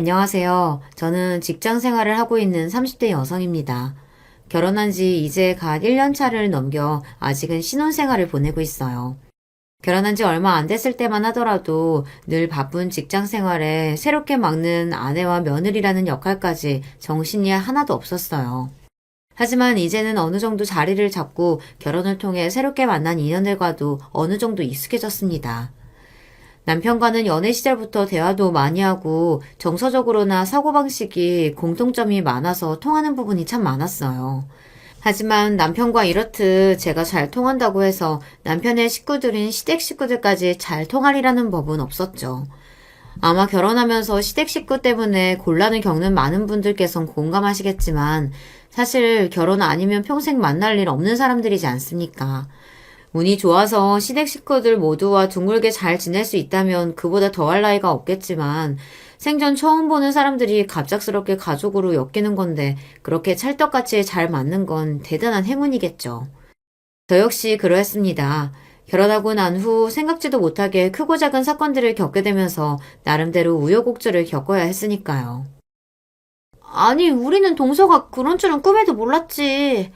안녕하세요. 저는 직장 생활을 하고 있는 30대 여성입니다. 결혼한 지 이제 갓 1년 차를 넘겨 아직은 신혼생활을 보내고 있어요. 결혼한 지 얼마 안 됐을 때만 하더라도 늘 바쁜 직장 생활에 새롭게 맡는 아내와 며느리라는 역할까지 정신이 하나도 없었어요. 하지만 이제는 어느 정도 자리를 잡고 결혼을 통해 새롭게 만난 인연들과도 어느 정도 익숙해졌습니다. 남편과는 연애 시절부터 대화도 많이 하고 정서적으로나 사고방식이 공통점이 많아서 통하는 부분이 참 많았어요. 하지만 남편과 이렇듯 제가 잘 통한다고 해서 남편의 식구들인 시댁 식구들까지 잘 통하리라는 법은 없었죠. 아마 결혼하면서 시댁 식구 때문에 곤란을 겪는 많은 분들께선 공감하시겠지만 사실 결혼 아니면 평생 만날 일 없는 사람들이지 않습니까? 운이 좋아서 시댁 식구들 모두와 둥글게 잘 지낼 수 있다면 그보다 더할 나위가 없겠지만 생전 처음 보는 사람들이 갑작스럽게 가족으로 엮이는 건데 그렇게 찰떡같이 잘 맞는 건 대단한 행운이겠죠. 저 역시 그러했습니다. 결혼하고 난 후 생각지도 못하게 크고 작은 사건들을 겪게 되면서 나름대로 우여곡절을 겪어야 했으니까요. 아니, 우리는 동서가 그런 줄은 꿈에도 몰랐지.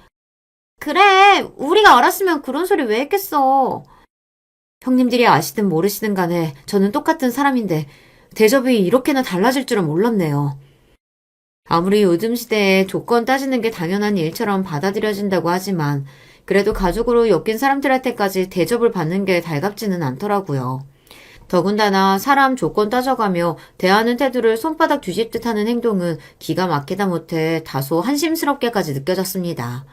그래, 우리가 알았으면 그런 소리 왜 했겠어. 형님들이 아시든 모르시든 간에 저는 똑같은 사람인데 대접이 이렇게나 달라질 줄은 몰랐네요. 아무리 요즘 시대에 조건 따지는 게 당연한 일처럼 받아들여진다고 하지만 그래도 가족으로 엮인 사람들한테까지 대접을 받는 게 달갑지는 않더라고요. 더군다나 사람 조건 따져가며 대하는 태도를 손바닥 뒤집듯 하는 행동은 기가 막히다 못해 다소 한심스럽게까지 느껴졌습니다.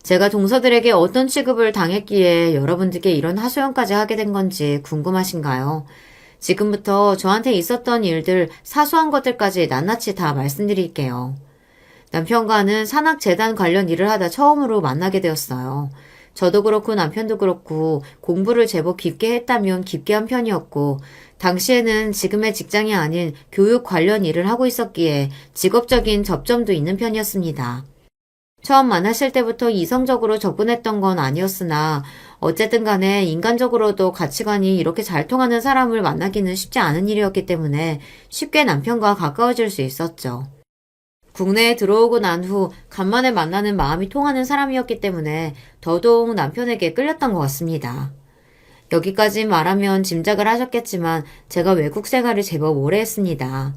제가 동서들에게 어떤 취급을 당했기에 여러분들께 이런 하소연까지 하게 된 건지 궁금하신가요? 지금부터 저한테 있었던 일들, 사소한 것들까지 낱낱이 다 말씀드릴게요. 남편과는 산악재단 관련 일을 하다 처음으로 만나게 되었어요. 저도 그렇고 남편도 그렇고 공부를 제법 깊게 했다면 깊게 한 편이었고, 당시에는 지금의 직장이 아닌 교육 관련 일을 하고 있었기에 직업적인 접점도 있는 편이었습니다. 처음 만났을 때부터 이성적으로 접근했던 건 아니었으나 어쨌든 간에 인간적으로도 가치관이 이렇게 잘 통하는 사람을 만나기는 쉽지 않은 일이었기 때문에 쉽게 남편과 가까워질 수 있었죠. 국내에 들어오고 난 후 간만에 만나는 마음이 통하는 사람이었기 때문에 더더욱 남편에게 끌렸던 것 같습니다. 여기까지 말하면 짐작을 하셨겠지만 제가 외국 생활을 제법 오래 했습니다.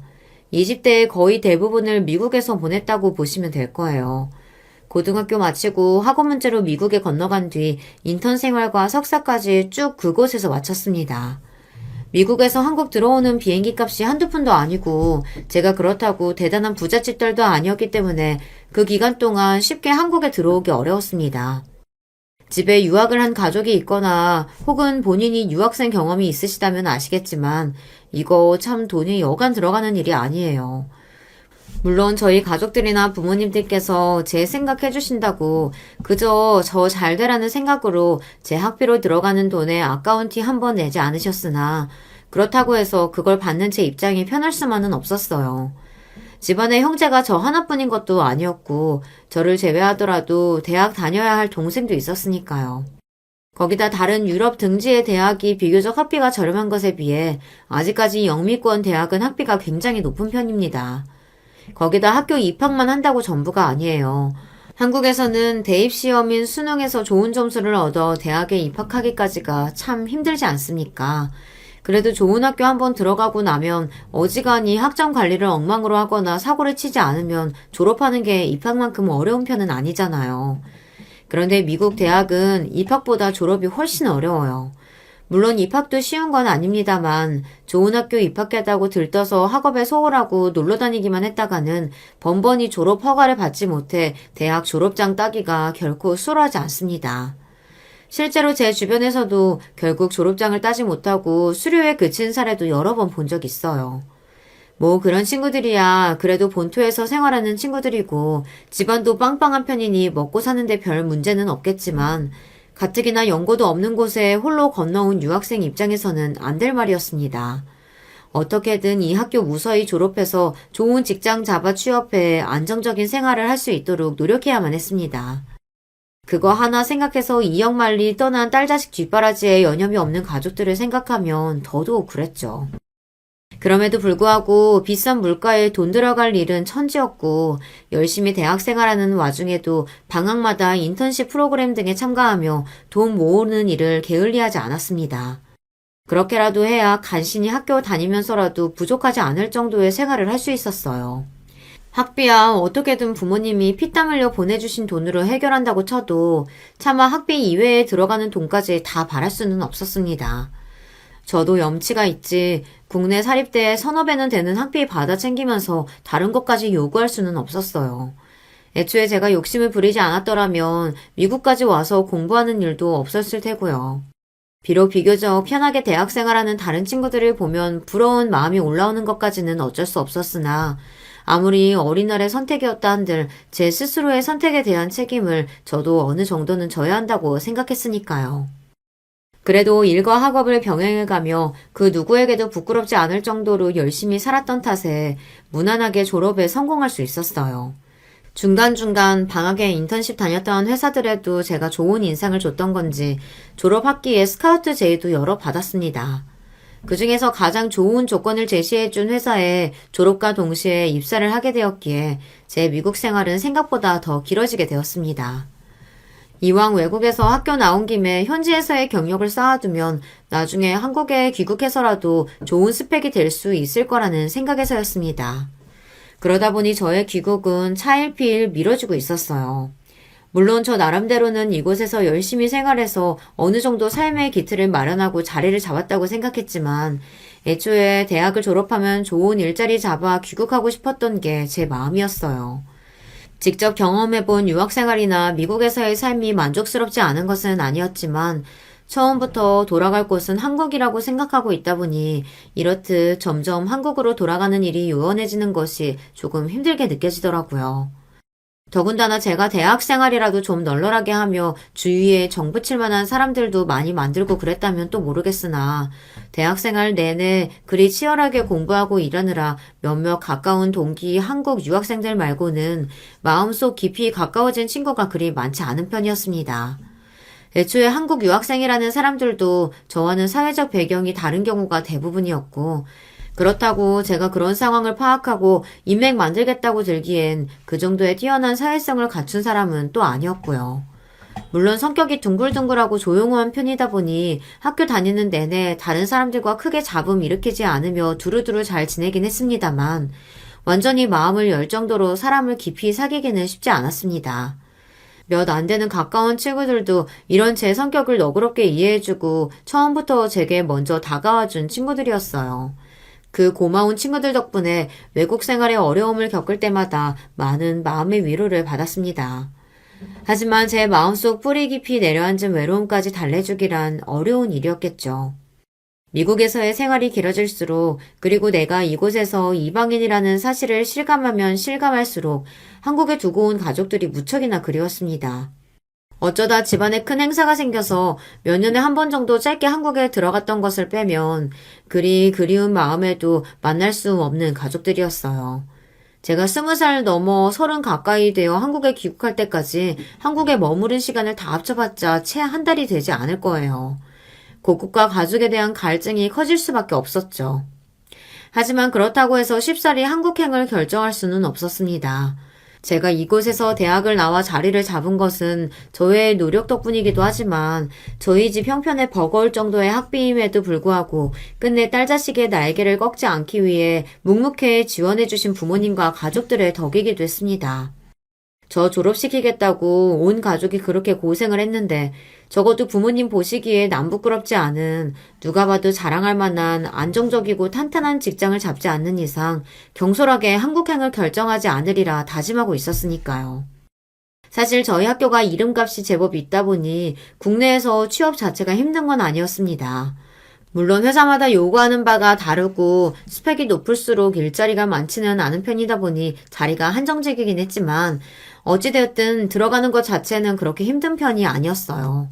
20대의 거의 대부분을 미국에서 보냈다고 보시면 될 거예요. 고등학교 마치고 학원 문제로 미국에 건너간 뒤 인턴 생활과 석사까지 쭉 그곳에서 마쳤습니다. 미국에서 한국 들어오는 비행기 값이 한두 푼도 아니고 제가 그렇다고 대단한 부잣집딸도 아니었기 때문에 그 기간 동안 쉽게 한국에 들어오기 어려웠습니다. 집에 유학을 한 가족이 있거나 혹은 본인이 유학생 경험이 있으시다면 아시겠지만 이거 참 돈이 여간 들어가는 일이 아니에요. 물론 저희 가족들이나 부모님들께서 제 생각해 주신다고 그저 저 잘 되라는 생각으로 제 학비로 들어가는 돈에 아까운 티 한 번 내지 않으셨으나 그렇다고 해서 그걸 받는 제 입장이 편할 수만은 없었어요. 집안에 형제가 저 하나뿐인 것도 아니었고 저를 제외하더라도 대학 다녀야 할 동생도 있었으니까요. 거기다 다른 유럽 등지의 대학이 비교적 학비가 저렴한 것에 비해 아직까지 영미권 대학은 학비가 굉장히 높은 편입니다. 거기다 학교 입학만 한다고 전부가 아니에요. 한국에서는 대입시험인 수능에서 좋은 점수를 얻어 대학에 입학하기까지가 참 힘들지 않습니까? 그래도 좋은 학교 한번 들어가고 나면 어지간히 학점 관리를 엉망으로 하거나 사고를 치지 않으면 졸업하는 게 입학만큼 어려운 편은 아니잖아요. 그런데 미국 대학은 입학보다 졸업이 훨씬 어려워요. 물론 입학도 쉬운 건 아닙니다만 좋은 학교 입학했다고 들떠서 학업에 소홀하고 놀러 다니기만 했다가는 번번이 졸업 허가를 받지 못해 대학 졸업장 따기가 결코 수월하지 않습니다. 실제로 제 주변에서도 결국 졸업장을 따지 못하고 수료에 그친 사례도 여러 번 본 적 있어요. 뭐 그런 친구들이야 그래도 본토에서 생활하는 친구들이고 집안도 빵빵한 편이니 먹고 사는데 별 문제는 없겠지만 가뜩이나 연고도 없는 곳에 홀로 건너온 유학생 입장에서는 안 될 말이었습니다. 어떻게든 이 학교 무사히 졸업해서 좋은 직장 잡아 취업해 안정적인 생활을 할 수 있도록 노력해야만 했습니다. 그거 하나 생각해서 이역만리 떠난 딸 자식 뒷바라지에 여념이 없는 가족들을 생각하면 더더욱 그랬죠. 그럼에도 불구하고 비싼 물가에 돈 들어갈 일은 천지였고 열심히 대학 생활하는 와중에도 방학마다 인턴십 프로그램 등에 참가하며 돈 모으는 일을 게을리하지 않았습니다. 그렇게라도 해야 간신히 학교 다니면서라도 부족하지 않을 정도의 생활을 할 수 있었어요. 학비야 어떻게든 부모님이 피땀 흘려 보내주신 돈으로 해결한다고 쳐도 차마 학비 이외에 들어가는 돈까지 다 바랄 수는 없었습니다. 저도 염치가 있지 국내 사립대에 서너 배는 되는 학비 받아 챙기면서 다른 것까지 요구할 수는 없었어요. 애초에 제가 욕심을 부리지 않았더라면 미국까지 와서 공부하는 일도 없었을 테고요. 비록 비교적 편하게 대학 생활하는 다른 친구들을 보면 부러운 마음이 올라오는 것까지는 어쩔 수 없었으나 아무리 어린날의 선택이었다 한들 제 스스로의 선택에 대한 책임을 저도 어느 정도는 져야 한다고 생각했으니까요. 그래도 일과 학업을 병행해가며 그 누구에게도 부끄럽지 않을 정도로 열심히 살았던 탓에 무난하게 졸업에 성공할 수 있었어요. 중간중간 방학에 인턴십 다녔던 회사들에도 제가 좋은 인상을 줬던 건지 졸업 학기에 스카우트 제의도 여러 받았습니다. 그 중에서 가장 좋은 조건을 제시해준 회사에 졸업과 동시에 입사를 하게 되었기에 제 미국 생활은 생각보다 더 길어지게 되었습니다. 이왕 외국에서 학교 나온 김에 현지에서의 경력을 쌓아두면 나중에 한국에 귀국해서라도 좋은 스펙이 될 수 있을 거라는 생각에서였습니다. 그러다 보니 저의 귀국은 차일피일 미뤄지고 있었어요. 물론 저 나름대로는 이곳에서 열심히 생활해서 어느 정도 삶의 기틀을 마련하고 자리를 잡았다고 생각했지만 애초에 대학을 졸업하면 좋은 일자리 잡아 귀국하고 싶었던 게 제 마음이었어요. 직접 경험해본 유학생활이나 미국에서의 삶이 만족스럽지 않은 것은 아니었지만 처음부터 돌아갈 곳은 한국이라고 생각하고 있다 보니 이렇듯 점점 한국으로 돌아가는 일이 요원해지는 것이 조금 힘들게 느껴지더라고요. 더군다나 제가 대학 생활이라도 좀 널널하게 하며 주위에 정 붙일 만한 사람들도 많이 만들고 그랬다면 또 모르겠으나 대학 생활 내내 그리 치열하게 공부하고 일하느라 몇몇 가까운 동기 한국 유학생들 말고는 마음속 깊이 가까워진 친구가 그리 많지 않은 편이었습니다. 애초에 한국 유학생이라는 사람들도 저와는 사회적 배경이 다른 경우가 대부분이었고 그렇다고 제가 그런 상황을 파악하고 인맥 만들겠다고 들기엔 그 정도의 뛰어난 사회성을 갖춘 사람은 또 아니었고요. 물론 성격이 둥글둥글하고 조용한 편이다 보니 학교 다니는 내내 다른 사람들과 크게 잡음 일으키지 않으며 두루두루 잘 지내긴 했습니다만 완전히 마음을 열 정도로 사람을 깊이 사귀기는 쉽지 않았습니다. 몇 안 되는 가까운 친구들도 이런 제 성격을 너그럽게 이해해주고 처음부터 제게 먼저 다가와준 친구들이었어요. 그 고마운 친구들 덕분에 외국 생활에 어려움을 겪을 때마다 많은 마음의 위로를 받았습니다. 하지만 제 마음속 뿌리 깊이 내려앉은 외로움까지 달래주기란 어려운 일이었겠죠. 미국에서의 생활이 길어질수록 그리고 내가 이곳에서 이방인이라는 사실을 실감하면 실감할수록 한국에 두고 온 가족들이 무척이나 그리웠습니다. 어쩌다 집안에 큰 행사가 생겨서 몇 년에 한 번 정도 짧게 한국에 들어갔던 것을 빼면 그리 그리운 마음에도 만날 수 없는 가족들이었어요. 제가 20살 넘어 30 가까이 되어 한국에 귀국할 때까지 한국에 머무른 시간을 다 합쳐봤자 채 한 달이 되지 않을 거예요. 고국과 가족에 대한 갈증이 커질 수밖에 없었죠. 하지만 그렇다고 해서 쉽사리 한국행을 결정할 수는 없었습니다. 제가 이곳에서 대학을 나와 자리를 잡은 것은 저의 노력 덕분이기도 하지만 저희 집 형편에 버거울 정도의 학비임에도 불구하고 끝내 딸 자식의 날개를 꺾지 않기 위해 묵묵히 지원해주신 부모님과 가족들의 덕이기도 했습니다. 저 졸업시키겠다고 온 가족이 그렇게 고생을 했는데 적어도 부모님 보시기에 남 부끄럽지 않은 누가 봐도 자랑할 만한 안정적이고 탄탄한 직장을 잡지 않는 이상 경솔하게 한국행을 결정하지 않으리라 다짐하고 있었으니까요. 사실 저희 학교가 이름값이 제법 있다 보니 국내에서 취업 자체가 힘든 건 아니었습니다. 물론 회사마다 요구하는 바가 다르고 스펙이 높을수록 일자리가 많지는 않은 편이다 보니 자리가 한정적이긴 했지만 어찌되었든 들어가는 것 자체는 그렇게 힘든 편이 아니었어요.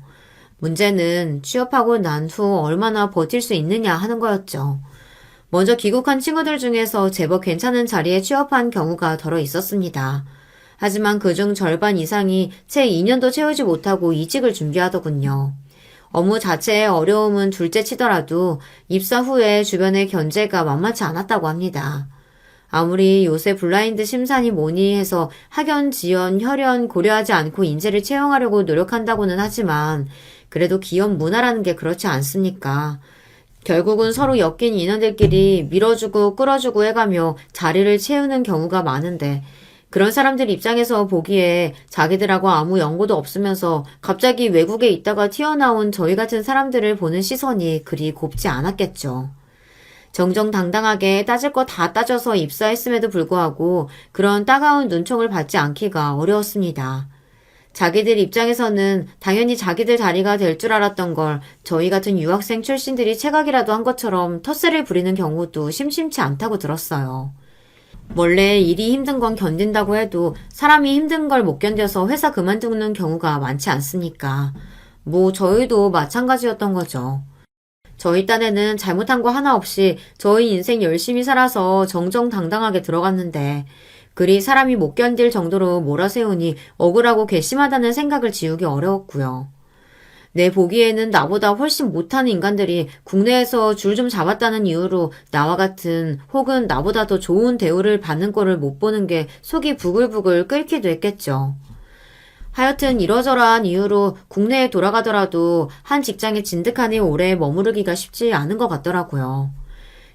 문제는 취업하고 난 후 얼마나 버틸 수 있느냐 하는 거였죠. 먼저 귀국한 친구들 중에서 제법 괜찮은 자리에 취업한 경우가 더러 있었습니다. 하지만 그중 절반 이상이 채 2년도 채우지 못하고 이직을 준비하더군요. 업무 자체의 어려움은 둘째 치더라도 입사 후에 주변의 견제가 만만치 않았다고 합니다. 아무리 요새 블라인드 심사니 뭐니 해서 학연, 지연, 혈연 고려하지 않고 인재를 채용하려고 노력한다고는 하지만 그래도 기업 문화라는 게 그렇지 않습니까? 결국은 서로 엮인 인원들끼리 밀어주고 끌어주고 해가며 자리를 채우는 경우가 많은데 그런 사람들 입장에서 보기에 자기들하고 아무 연고도 없으면서 갑자기 외국에 있다가 튀어나온 저희 같은 사람들을 보는 시선이 그리 곱지 않았겠죠. 정정당당하게 따질 거 다 따져서 입사했음에도 불구하고 그런 따가운 눈총을 받지 않기가 어려웠습니다. 자기들 입장에서는 당연히 자기들 자리가 될 줄 알았던 걸 저희 같은 유학생 출신들이 체각이라도 한 것처럼 텃세를 부리는 경우도 심심치 않다고 들었어요. 원래 일이 힘든 건 견딘다고 해도 사람이 힘든 걸 못 견뎌서 회사 그만두는 경우가 많지 않습니까? 뭐 저희도 마찬가지였던 거죠. 저희 딴에는 잘못한 거 하나 없이 저희 인생 열심히 살아서 정정당당하게 들어갔는데 그리 사람이 못 견딜 정도로 몰아세우니 억울하고 괘씸하다는 생각을 지우기 어려웠고요. 내 보기에는 나보다 훨씬 못하는 인간들이 국내에서 줄 좀 잡았다는 이유로 나와 같은 혹은 나보다 더 좋은 대우를 받는 꼴을 못 보는 게 속이 부글부글 끓기도 했겠죠. 하여튼 이러저러한 이유로 국내에 돌아가더라도 한 직장에 진득하니 오래 머무르기가 쉽지 않은 것 같더라고요.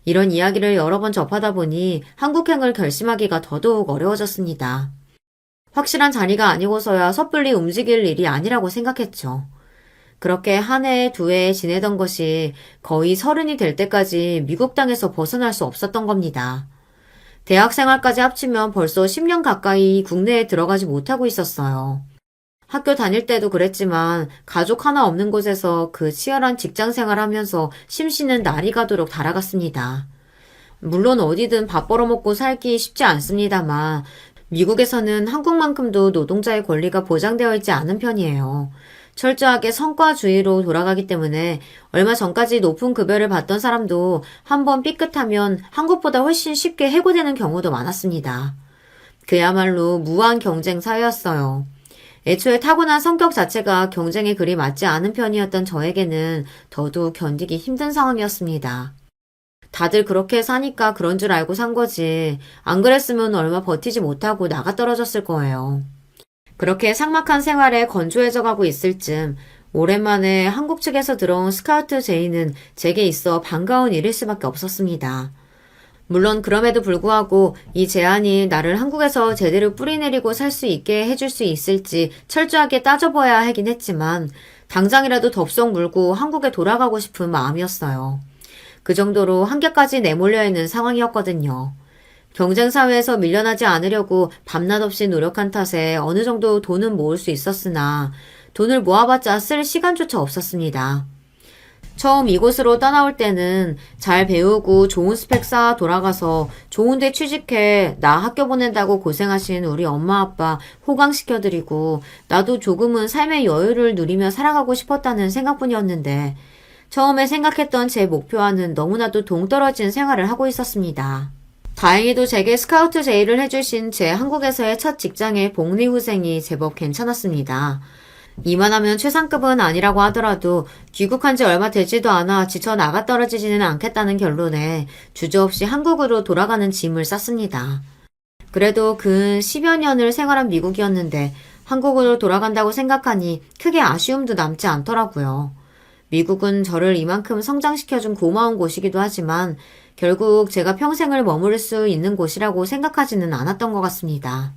이런 이야기를 여러 번 접하다 보니 한국행을 결심하기가 더더욱 어려워졌습니다. 확실한 자리가 아니고서야 섣불리 움직일 일이 아니라고 생각했죠. 그렇게 한 해, 두 해 지내던 것이 거의 30이 될 때까지 미국 땅에서 벗어날 수 없었던 겁니다. 대학 생활까지 합치면 벌써 10년 가까이 국내에 들어가지 못하고 있었어요. 학교 다닐 때도 그랬지만 가족 하나 없는 곳에서 그 치열한 직장 생활하면서 심씨는 날이 가도록 달아갔습니다. 물론 어디든 밥 벌어먹고 살기 쉽지 않습니다만 미국에서는 한국만큼도 노동자의 권리가 보장되어 있지 않은 편이에요. 철저하게 성과주의로 돌아가기 때문에 얼마 전까지 높은 급여를 받던 사람도 한번 삐끗하면 한국보다 훨씬 쉽게 해고되는 경우도 많았습니다. 그야말로 무한 경쟁 사회였어요. 애초에 타고난 성격 자체가 경쟁에 그리 맞지 않은 편이었던 저에게는 더더욱 견디기 힘든 상황이었습니다. 다들 그렇게 사니까 그런 줄 알고 산 거지. 안 그랬으면 얼마 버티지 못하고 나가 떨어졌을 거예요. 그렇게 삭막한 생활에 건조해져 가고 있을 즈음 오랜만에 한국 측에서 들어온 스카우트 제의는 제게 있어 반가운 일일 수밖에 없었습니다. 물론 그럼에도 불구하고 이 제안이 나를 한국에서 제대로 뿌리내리고 살 수 있게 해줄 수 있을지 철저하게 따져봐야 하긴 했지만 당장이라도 덥석 물고 한국에 돌아가고 싶은 마음이었어요. 그 정도로 한계까지 내몰려 있는 상황이었거든요. 경쟁사회에서 밀려나지 않으려고 밤낮 없이 노력한 탓에 어느 정도 돈은 모을 수 있었으나 돈을 모아봤자 쓸 시간조차 없었습니다. 처음 이곳으로 떠나올 때는 잘 배우고 좋은 스펙 쌓아 돌아가서 좋은 데 취직해 나 학교 보낸다고 고생하신 우리 엄마 아빠 호강시켜드리고 나도 조금은 삶의 여유를 누리며 살아가고 싶었다는 생각뿐이었는데 처음에 생각했던 제 목표와는 너무나도 동떨어진 생활을 하고 있었습니다. 다행히도 제게 스카우트 제의를 해주신 제 한국에서의 첫 직장의 복리후생이 제법 괜찮았습니다. 이만하면 최상급은 아니라고 하더라도 귀국한 지 얼마 되지도 않아 지쳐 나가 떨어지지는 않겠다는 결론에 주저없이 한국으로 돌아가는 짐을 쌌습니다. 그래도 근 10여 년을 생활한 미국이었는데 한국으로 돌아간다고 생각하니 크게 아쉬움도 남지 않더라고요. 미국은 저를 이만큼 성장시켜준 고마운 곳이기도 하지만 결국 제가 평생을 머무를 수 있는 곳이라고 생각하지는 않았던 것 같습니다.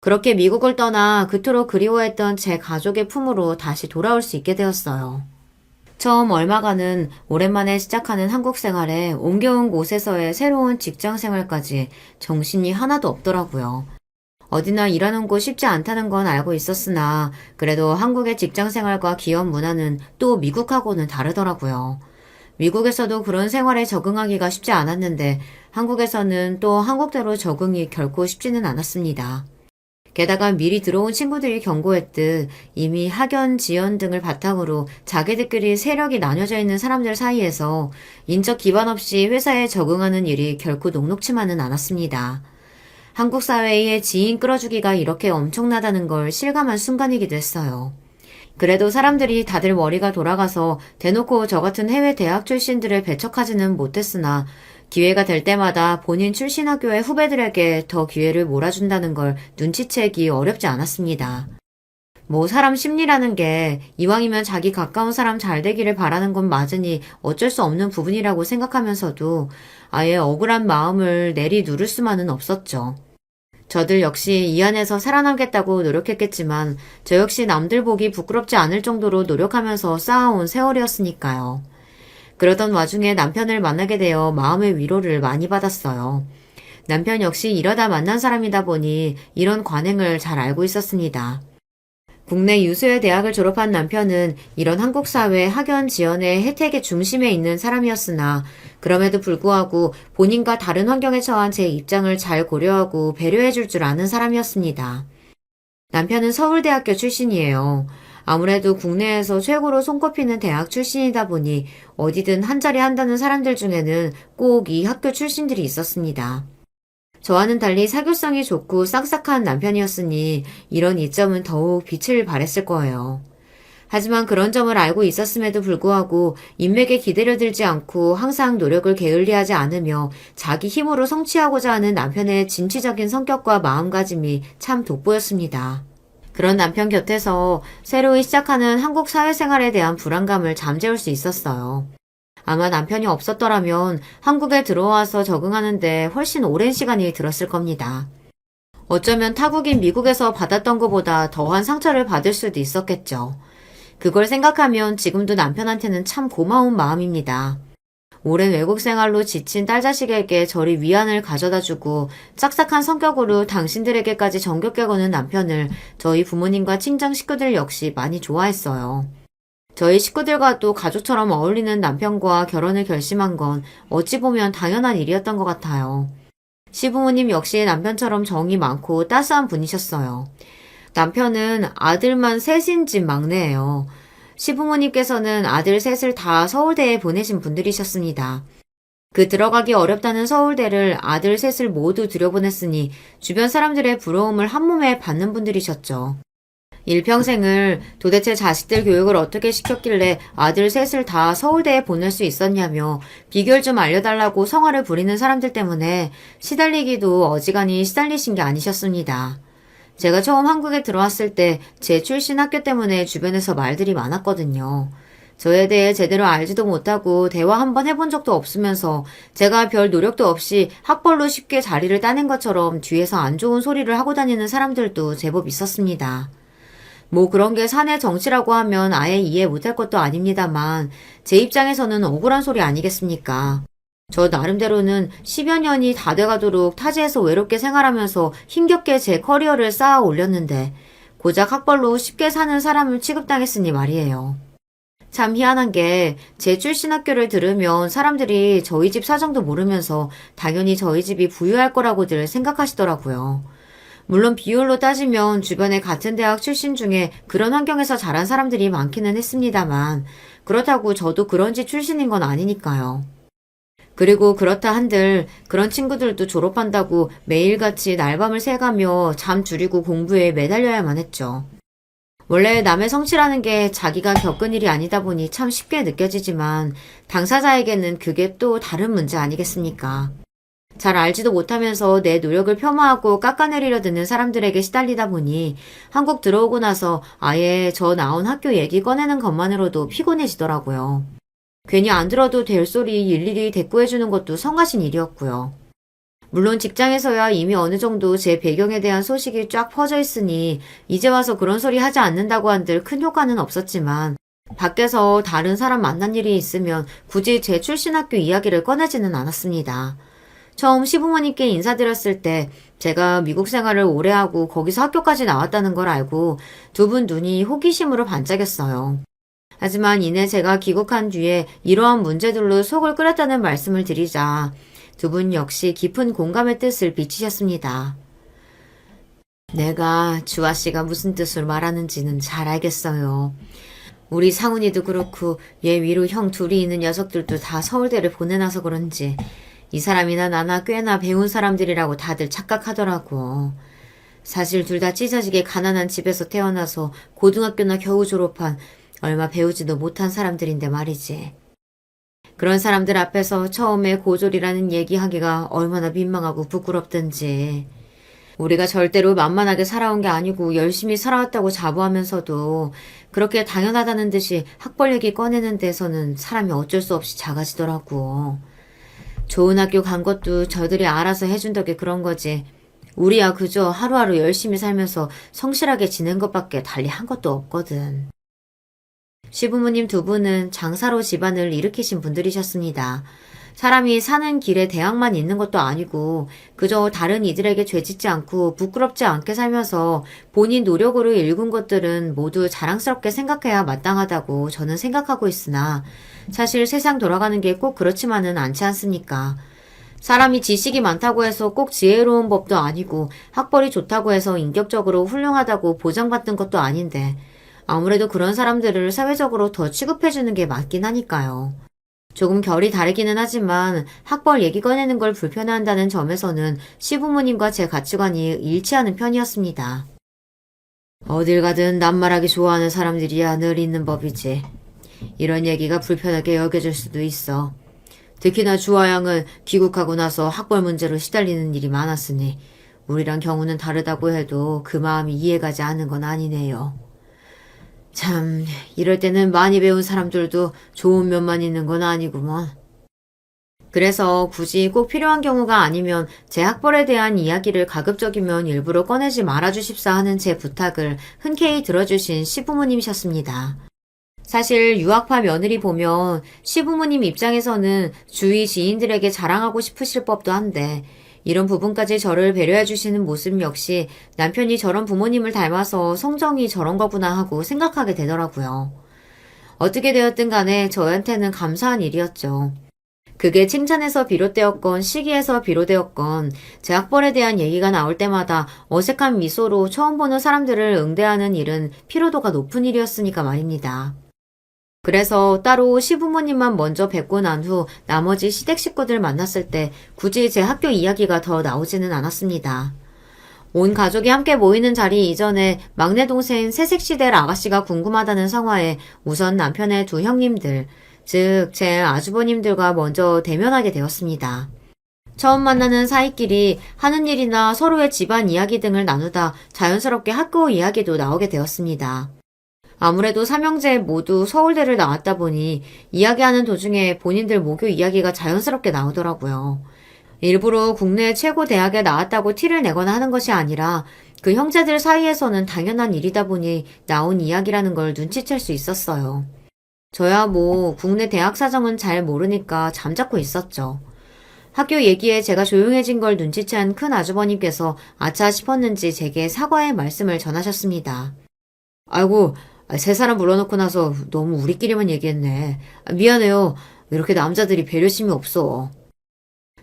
그렇게 미국을 떠나 그토록 그리워했던 제 가족의 품으로 다시 돌아올 수 있게 되었어요. 처음 얼마간은 오랜만에 시작하는 한국 생활에 옮겨온 곳에서의 새로운 직장 생활까지 정신이 하나도 없더라고요. 어디나 일하는 곳 쉽지 않다는 건 알고 있었으나 그래도 한국의 직장 생활과 기업 문화는 또 미국하고는 다르더라고요. 미국에서도 그런 생활에 적응하기가 쉽지 않았는데 한국에서는 또 한국대로 적응이 결코 쉽지는 않았습니다. 게다가 미리 들어온 친구들이 경고했듯 이미 학연, 지연 등을 바탕으로 자기들끼리 세력이 나뉘어져 있는 사람들 사이에서 인적 기반 없이 회사에 적응하는 일이 결코 녹록치만은 않았습니다. 한국 사회의 지인 끌어주기가 이렇게 엄청나다는 걸 실감한 순간이기도 했어요. 그래도 사람들이 다들 머리가 돌아가서 대놓고 저 같은 해외 대학 출신들을 배척하지는 못했으나 기회가 될 때마다 본인 출신 학교의 후배들에게 더 기회를 몰아준다는 걸 눈치채기 어렵지 않았습니다. 뭐 사람 심리라는 게 이왕이면 자기 가까운 사람 잘 되기를 바라는 건 맞으니 어쩔 수 없는 부분이라고 생각하면서도 아예 억울한 마음을 내리 누를 수만은 없었죠. 저들 역시 이 안에서 살아남겠다고 노력했겠지만 저 역시 남들 보기 부끄럽지 않을 정도로 노력하면서 쌓아온 세월이었으니까요. 그러던 와중에 남편을 만나게 되어 마음의 위로를 많이 받았어요. 남편 역시 이러다 만난 사람이다 보니 이런 관행을 잘 알고 있었습니다. 국내 유수의 대학을 졸업한 남편은 이런 한국 사회 학연 지원의 혜택의 중심에 있는 사람이었으나 그럼에도 불구하고 본인과 다른 환경에 처한 제 입장을 잘 고려하고 배려해 줄 줄 아는 사람이었습니다. 남편은 서울대학교 출신이에요. 아무래도 국내에서 최고로 손꼽히는 대학 출신이다 보니 어디든 한자리 한다는 사람들 중에는 꼭 이 학교 출신들이 있었습니다. 저와는 달리 사교성이 좋고 싹싹한 남편이었으니 이런 이점은 더욱 빛을 발했을 거예요. 하지만 그런 점을 알고 있었음에도 불구하고 인맥에 기대려들지 않고 항상 노력을 게을리하지 않으며 자기 힘으로 성취하고자 하는 남편의 진취적인 성격과 마음가짐이 참 돋보였습니다. 그런 남편 곁에서 새로이 시작하는 한국 사회생활에 대한 불안감을 잠재울 수 있었어요. 아마 남편이 없었더라면 한국에 들어와서 적응하는데 훨씬 오랜 시간이 들었을 겁니다. 어쩌면 타국인 미국에서 받았던 것보다 더한 상처를 받을 수도 있었겠죠. 그걸 생각하면 지금도 남편한테는 참 고마운 마음입니다. 오랜 외국 생활로 지친 딸자식에게 저리 위안을 가져다주고 짝싹한 성격으로 당신들에게까지 정겹게 거는 남편을 저희 부모님과 친정 식구들 역시 많이 좋아했어요. 저희 식구들과도 가족처럼 어울리는 남편과 결혼을 결심한 건 어찌 보면 당연한 일이었던 것 같아요. 시부모님 역시 남편처럼 정이 많고 따스한 분이셨어요. 남편은 아들만 셋인 집 막내예요. 시부모님께서는 아들 셋을 다 서울대에 보내신 분들이셨습니다. 그 들어가기 어렵다는 서울대를 아들 셋을 모두 들여보냈으니 주변 사람들의 부러움을 한몸에 받는 분들이셨죠. 일평생을 도대체 자식들 교육을 어떻게 시켰길래 아들 셋을 다 서울대에 보낼 수 있었냐며 비결 좀 알려달라고 성화를 부리는 사람들 때문에 시달리기도 어지간히 시달리신 게 아니셨습니다. 제가 처음 한국에 들어왔을 때 제 출신 학교 때문에 주변에서 말들이 많았거든요. 저에 대해 제대로 알지도 못하고 대화 한번 해본 적도 없으면서 제가 별 노력도 없이 학벌로 쉽게 자리를 따낸 것처럼 뒤에서 안 좋은 소리를 하고 다니는 사람들도 제법 있었습니다. 뭐 그런 게 사내 정치라고 하면 아예 이해 못할 것도 아닙니다만 제 입장에서는 억울한 소리 아니겠습니까? 저 나름대로는 10여 년이 다 돼가도록 타지에서 외롭게 생활하면서 힘겹게 제 커리어를 쌓아 올렸는데 고작 학벌로 쉽게 사는 사람을 취급당했으니 말이에요. 참 희한한 게 제 출신 학교를 들으면 사람들이 저희 집 사정도 모르면서 당연히 저희 집이 부유할 거라고들 생각하시더라고요. 물론 비율로 따지면 주변에 같은 대학 출신 중에 그런 환경에서 자란 사람들이 많기는 했습니다만 그렇다고 저도 그런 집 출신인 건 아니니까요. 그리고 그렇다 한들 그런 친구들도 졸업한다고 매일같이 날밤을 새가며 잠 줄이고 공부에 매달려야만 했죠. 원래 남의 성취라는 게 자기가 겪은 일이 아니다 보니 참 쉽게 느껴지지만 당사자에게는 그게 또 다른 문제 아니겠습니까? 잘 알지도 못하면서 내 노력을 폄하하고 깎아내리려 드는 사람들에게 시달리다 보니 한국 들어오고 나서 아예 저 나온 학교 얘기 꺼내는 것만으로도 피곤해지더라고요. 괜히 안 들어도 될 소리 일일이 대꾸해주는 것도 성가신 일이었고요. 물론 직장에서야 이미 어느 정도 제 배경에 대한 소식이 쫙 퍼져 있으니 이제 와서 그런 소리 하지 않는다고 한들 큰 효과는 없었지만 밖에서 다른 사람 만난 일이 있으면 굳이 제 출신 학교 이야기를 꺼내지는 않았습니다. 처음 시부모님께 인사드렸을 때 제가 미국 생활을 오래 하고 거기서 학교까지 나왔다는 걸 알고 두 분 눈이 호기심으로 반짝였어요. 하지만 이내 제가 귀국한 뒤에 이러한 문제들로 속을 끓였다는 말씀을 드리자 두 분 역시 깊은 공감의 뜻을 비치셨습니다. 내가 주아 씨가 무슨 뜻을 말하는지는 잘 알겠어요. 우리 상훈이도 그렇고 얘 위로 형 둘이 있는 녀석들도 다 서울대를 보내놔서 그런지 이 사람이나 나나 꽤나 배운 사람들이라고 다들 착각하더라고. 사실 둘 다 찢어지게 가난한 집에서 태어나서 고등학교나 겨우 졸업한 얼마 배우지도 못한 사람들인데 말이지. 그런 사람들 앞에서 처음에 고졸이라는 얘기하기가 얼마나 민망하고 부끄럽던지. 우리가 절대로 만만하게 살아온 게 아니고 열심히 살아왔다고 자부하면서도 그렇게 당연하다는 듯이 학벌 얘기 꺼내는 데서는 사람이 어쩔 수 없이 작아지더라고. 좋은 학교 간 것도 저들이 알아서 해준 덕에 그런 거지. 우리야 그저 하루하루 열심히 살면서 성실하게 지낸 것밖에 달리 한 것도 없거든. 시부모님 두 분은 장사로 집안을 일으키신 분들이셨습니다. 사람이 사는 길에 대학만 있는 것도 아니고 그저 다른 이들에게 죄짓지 않고 부끄럽지 않게 살면서 본인 노력으로 일군 것들은 모두 자랑스럽게 생각해야 마땅하다고 저는 생각하고 있으나 사실 세상 돌아가는 게 꼭 그렇지만은 않지 않습니까? 사람이 지식이 많다고 해서 꼭 지혜로운 법도 아니고 학벌이 좋다고 해서 인격적으로 훌륭하다고 보장받는 것도 아닌데 아무래도 그런 사람들을 사회적으로 더 취급해주는 게 맞긴 하니까요. 조금 결이 다르기는 하지만 학벌 얘기 꺼내는 걸 불편해한다는 점에서는 시부모님과 제 가치관이 일치하는 편이었습니다. 어딜 가든 낱말하기 좋아하는 사람들이야 늘 있는 법이지. 이런 얘기가 불편하게 여겨질 수도 있어. 특히나 주화양은 귀국하고 나서 학벌 문제로 시달리는 일이 많았으니 우리랑 경우는 다르다고 해도 그 마음이 이해가지 않는 건 아니네요. 참, 이럴 때는 많이 배운 사람들도 좋은 면만 있는 건 아니구먼. 그래서 굳이 꼭 필요한 경우가 아니면 제 학벌에 대한 이야기를 가급적이면 일부러 꺼내지 말아주십사 하는 제 부탁을 흔쾌히 들어주신 시부모님이셨습니다. 사실 유학파 며느리 보면 시부모님 입장에서는 주위 지인들에게 자랑하고 싶으실 법도 한데 이런 부분까지 저를 배려해 주시는 모습 역시 남편이 저런 부모님을 닮아서 성정이 저런 거구나 하고 생각하게 되더라고요. 어떻게 되었든 간에 저한테는 감사한 일이었죠. 그게 칭찬에서 비롯되었건 시기에서 비롯되었건 제 학벌에 대한 얘기가 나올 때마다 어색한 미소로 처음 보는 사람들을 응대하는 일은 피로도가 높은 일이었으니까 말입니다. 그래서 따로 시부모님만 먼저 뵙고 난 후 나머지 시댁 식구들 만났을 때 굳이 제 학교 이야기가 더 나오지는 않았습니다. 온 가족이 함께 모이는 자리 이전에 막내 동생 새색시대 아가씨가 궁금하다는 성화에 우선 남편의 두 형님들, 즉 제 아주버님들과 먼저 대면하게 되었습니다. 처음 만나는 사이끼리 하는 일이나 서로의 집안 이야기 등을 나누다 자연스럽게 학교 이야기도 나오게 되었습니다. 아무래도 삼형제 모두 서울대를 나왔다 보니 이야기하는 도중에 본인들 모교 이야기가 자연스럽게 나오더라고요. 일부러 국내 최고 대학에 나왔다고 티를 내거나 하는 것이 아니라 그 형제들 사이에서는 당연한 일이다 보니 나온 이야기라는 걸 눈치챌 수 있었어요. 저야 뭐 국내 대학 사정은 잘 모르니까 잠자코 있었죠. 학교 얘기에 제가 조용해진 걸 눈치챈 큰 아주버님께서 아차 싶었는지 제게 사과의 말씀을 전하셨습니다. 아이고, 세 사람 불러놓고 나서 너무 우리끼리만 얘기했네. 미안해요. 이렇게 남자들이 배려심이 없어.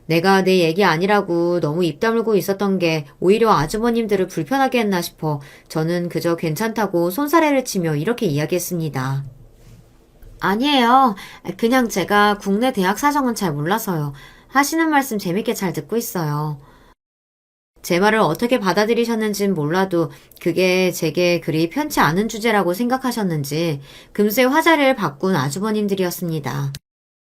내가 내 얘기 아니라고 너무 입 다물고 있었던 게 오히려 아주버님들을 불편하게 했나 싶어 저는 그저 괜찮다고 손사래를 치며 이렇게 이야기했습니다. 아니에요. 그냥 제가 국내 대학 사정은 잘 몰라서요. 하시는 말씀 재밌게 잘 듣고 있어요. 제 말을 어떻게 받아들이셨는진 몰라도 그게 제게 그리 편치 않은 주제라고 생각하셨는지 금세 화제를 바꾼 아주버님들이었습니다.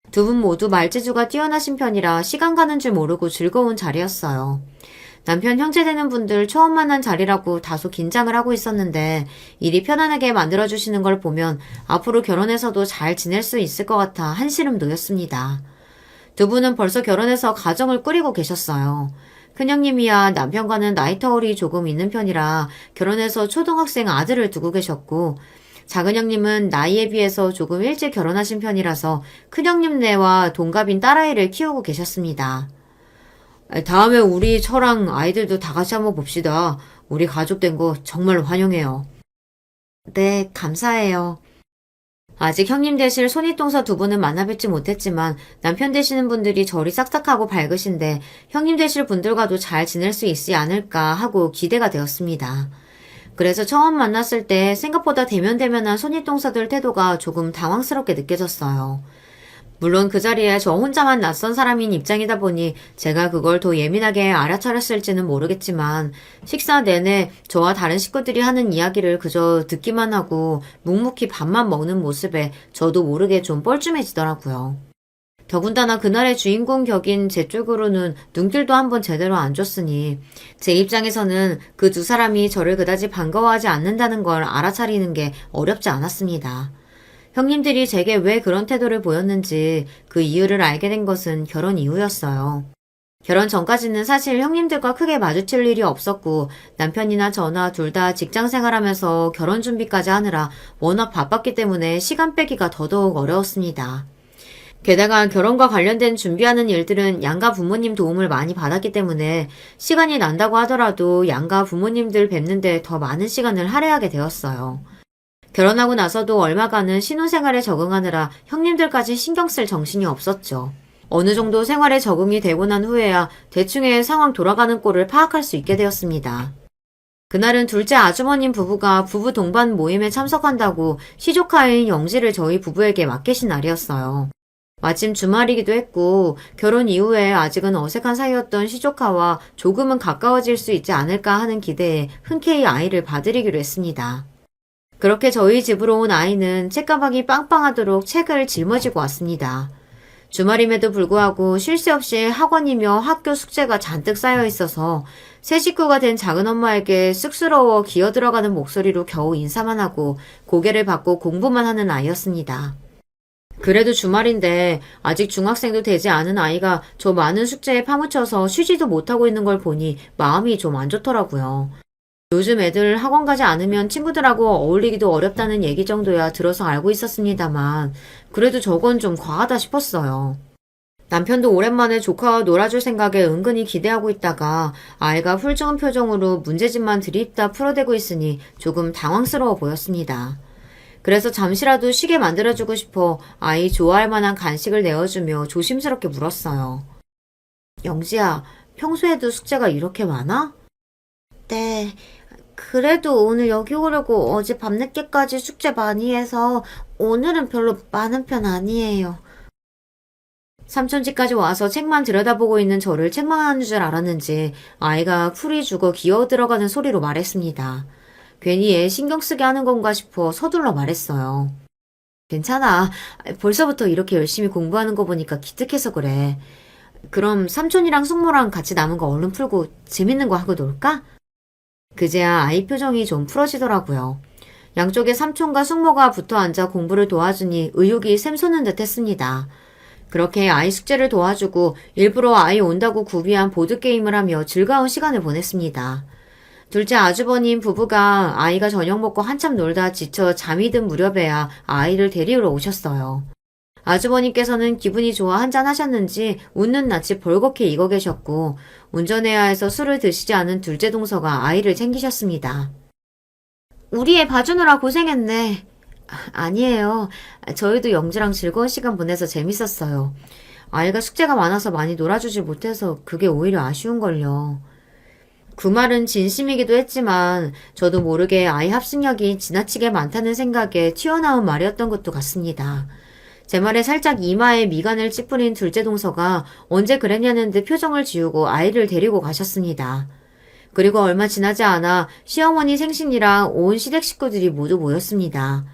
두 분 모두 말재주가 뛰어나신 편이라 시간 가는 줄 모르고 즐거운 자리였어요. 남편 형제 되는 분들 처음 만난 자리라고 다소 긴장을 하고 있었는데 일이 편안하게 만들어주시는 걸 보면 앞으로 결혼해서도 잘 지낼 수 있을 것 같아 한시름 놓였습니다. 두 분은 벌써 결혼해서 가정을 꾸리고 계셨어요. 큰형님이야 남편과는 나이 터울이 조금 있는 편이라 결혼해서 초등학생 아들을 두고 계셨고 작은형님은 나이에 비해서 조금 일찍 결혼하신 편이라서 큰형님네와 동갑인 딸아이를 키우고 계셨습니다. 다음에 우리 처랑 아이들도 다 같이 한번 봅시다. 우리 가족 된 거 정말 환영해요. 네, 감사해요. 아직 형님 되실 손윗동서 두 분은 만나뵙지 못했지만 남편 되시는 분들이 절이 싹싹하고 밝으신데 형님 되실 분들과도 잘 지낼 수 있지 않을까 하고 기대가 되었습니다. 그래서 처음 만났을 때 생각보다 대면대면한 손윗동서들 태도가 조금 당황스럽게 느껴졌어요. 물론 그 자리에 저 혼자만 낯선 사람인 입장이다 보니 제가 그걸 더 예민하게 알아차렸을지는 모르겠지만 식사 내내 저와 다른 식구들이 하는 이야기를 그저 듣기만 하고 묵묵히 밥만 먹는 모습에 저도 모르게 좀 뻘쭘해지더라고요. 더군다나 그날의 주인공 격인 제 쪽으로는 눈길도 한번 제대로 안 줬으니 제 입장에서는 그 두 사람이 저를 그다지 반가워하지 않는다는 걸 알아차리는 게 어렵지 않았습니다. 형님들이 제게 왜 그런 태도를 보였는지 그 이유를 알게 된 것은 결혼 이후였어요. 결혼 전까지는 사실 형님들과 크게 마주칠 일이 없었고 남편이나 저나 둘 다 직장 생활하면서 결혼 준비까지 하느라 워낙 바빴기 때문에 시간 빼기가 더더욱 어려웠습니다. 게다가 결혼과 관련된 준비하는 일들은 양가 부모님 도움을 많이 받았기 때문에 시간이 난다고 하더라도 양가 부모님들 뵙는데 더 많은 시간을 할애하게 되었어요. 결혼하고 나서도 얼마간은 신혼생활에 적응하느라 형님들까지 신경 쓸 정신이 없었죠. 어느 정도 생활에 적응이 되고 난 후에야 대충의 상황 돌아가는 꼴을 파악할 수 있게 되었습니다. 그날은 둘째 아주머님 부부가 부부 동반 모임에 참석한다고 시조카인 영지를 저희 부부에게 맡기신 날이었어요. 마침 주말이기도 했고 결혼 이후에 아직은 어색한 사이였던 시조카와 조금은 가까워질 수 있지 않을까 하는 기대에 흔쾌히 아이를 봐드리기로 했습니다. 그렇게 저희 집으로 온 아이는 책가방이 빵빵하도록 책을 짊어지고 왔습니다. 주말임에도 불구하고 쉴 새 없이 학원이며 학교 숙제가 잔뜩 쌓여 있어서 새 식구가 된 작은 엄마에게 쑥스러워 기어 들어가는 목소리로 겨우 인사만 하고 고개를 받고 공부만 하는 아이였습니다. 그래도 주말인데 아직 중학생도 되지 않은 아이가 저 많은 숙제에 파묻혀서 쉬지도 못하고 있는 걸 보니 마음이 좀 안 좋더라고요. 요즘 애들 학원 가지 않으면 친구들하고 어울리기도 어렵다는 얘기 정도야 들어서 알고 있었습니다만 그래도 저건 좀 과하다 싶었어요. 남편도 오랜만에 조카와 놀아줄 생각에 은근히 기대하고 있다가 아이가 훌쩍은 표정으로 문제집만 들이입다 풀어대고 있으니 조금 당황스러워 보였습니다. 그래서 잠시라도 쉬게 만들어주고 싶어 아이 좋아할 만한 간식을 내어주며 조심스럽게 물었어요. 영지야, 평소에도 숙제가 이렇게 많아? 네. 그래도 오늘 여기 오려고 어제 밤늦게까지 숙제 많이 해서 오늘은 별로 많은 편 아니에요. 삼촌집까지 와서 책만 들여다보고 있는 저를 책망하는 줄 알았는지 아이가 풀이 죽어 기어 들어가는 소리로 말했습니다. 괜히 애 신경 쓰게 하는 건가 싶어 서둘러 말했어요. 괜찮아. 벌써부터 이렇게 열심히 공부하는 거 보니까 기특해서 그래. 그럼 삼촌이랑 숙모랑 같이 남은 거 얼른 풀고 재밌는 거 하고 놀까? 그제야 아이 표정이 좀 풀어지더라고요. 양쪽에 삼촌과 숙모가 붙어 앉아 공부를 도와주니 의욕이 샘솟는 듯 했습니다. 그렇게 아이 숙제를 도와주고 일부러 아이 온다고 구비한 보드게임을 하며 즐거운 시간을 보냈습니다. 둘째 아주버님 부부가 아이가 저녁 먹고 한참 놀다 지쳐 잠이 든 무렵에야 아이를 데리러 오셨어요. 아주버님께서는 기분이 좋아 한잔 하셨는지 웃는 낯이 벌겋게 익어 계셨고 운전해야 해서 술을 드시지 않은 둘째 동서가 아이를 챙기셨습니다. 우리 애 봐주느라 고생했네. 아니에요. 저희도 영주랑 즐거운 시간 보내서 재밌었어요. 아이가 숙제가 많아서 많이 놀아주질 못해서 그게 오히려 아쉬운걸요. 그 말은 진심이기도 했지만 저도 모르게 아이 합숙력이 지나치게 많다는 생각에 튀어나온 말이었던 것도 같습니다. 제 말에 살짝 이마에 미간을 찌푸린 둘째 동서가 언제 그랬냐는 듯 표정을 지우고 아이를 데리고 가셨습니다. 그리고 얼마 지나지 않아 시어머니 생신이랑 온 시댁 식구들이 모두 모였습니다.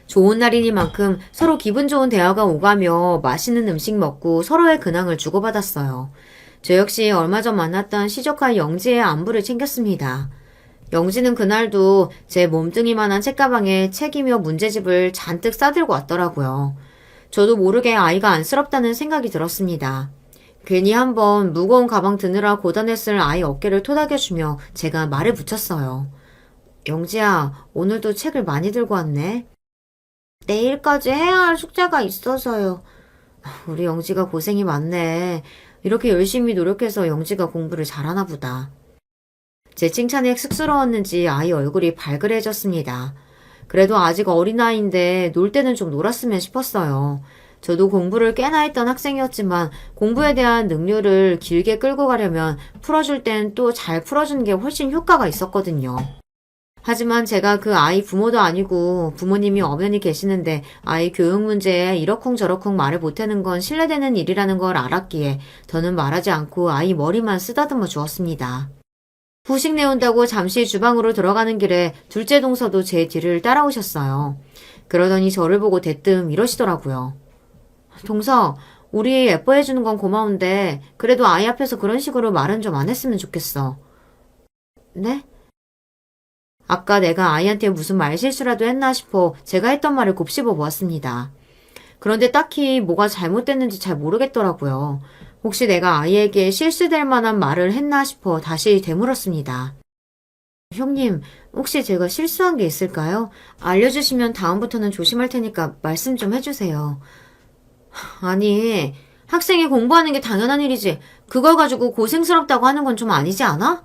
좋은 날이니만큼 서로 기분 좋은 대화가 오가며 맛있는 음식 먹고 서로의 근황을 주고받았어요. 저 역시 얼마 전 만났던 시조카 영지의 안부를 챙겼습니다. 영지는 그날도 제 몸뚱이만한 책가방에 책이며 문제집을 잔뜩 싸들고 왔더라고요. 저도 모르게 아이가 안쓰럽다는 생각이 들었습니다. 괜히 한번 무거운 가방 드느라 고단했을 아이 어깨를 토닥여주며 제가 말을 붙였어요. 영지야, 오늘도 책을 많이 들고 왔네. 내일까지 해야 할 숙제가 있어서요. 우리 영지가 고생이 많네. 이렇게 열심히 노력해서 영지가 공부를 잘하나 보다. 제 칭찬에 쑥스러웠는지 아이 얼굴이 발그레해졌습니다. 그래도 아직 어린아이인데 놀 때는 좀 놀았으면 싶었어요. 저도 공부를 꽤나 했던 학생이었지만 공부에 대한 능률을 길게 끌고 가려면 풀어줄 땐 또 잘 풀어주는 게 훨씬 효과가 있었거든요. 하지만 제가 그 아이 부모도 아니고 부모님이 엄연히 계시는데 아이 교육 문제에 이러쿵저러쿵 말을 못하는 건 실례되는 일이라는 걸 알았기에 더는 말하지 않고 아이 머리만 쓰다듬어 주었습니다. 후식 내온다고 잠시 주방으로 들어가는 길에 둘째 동서도 제 뒤를 따라오셨어요. 그러더니 저를 보고 대뜸 이러시더라고요. 동서, 우리 예뻐해주는 건 고마운데 그래도 아이 앞에서 그런 식으로 말은 좀 안 했으면 좋겠어. 네? 아까 내가 아이한테 무슨 말실수라도 했나 싶어 제가 했던 말을 곱씹어 보았습니다. 그런데 딱히 뭐가 잘못됐는지 잘 모르겠더라고요. 혹시 내가 아이에게 실수될 만한 말을 했나 싶어 다시 되물었습니다. 형님, 혹시 제가 실수한 게 있을까요? 알려주시면 다음부터는 조심할 테니까 말씀 좀 해주세요. 아니, 학생이 공부하는 게 당연한 일이지. 그걸 가지고 고생스럽다고 하는 건 좀 아니지 않아?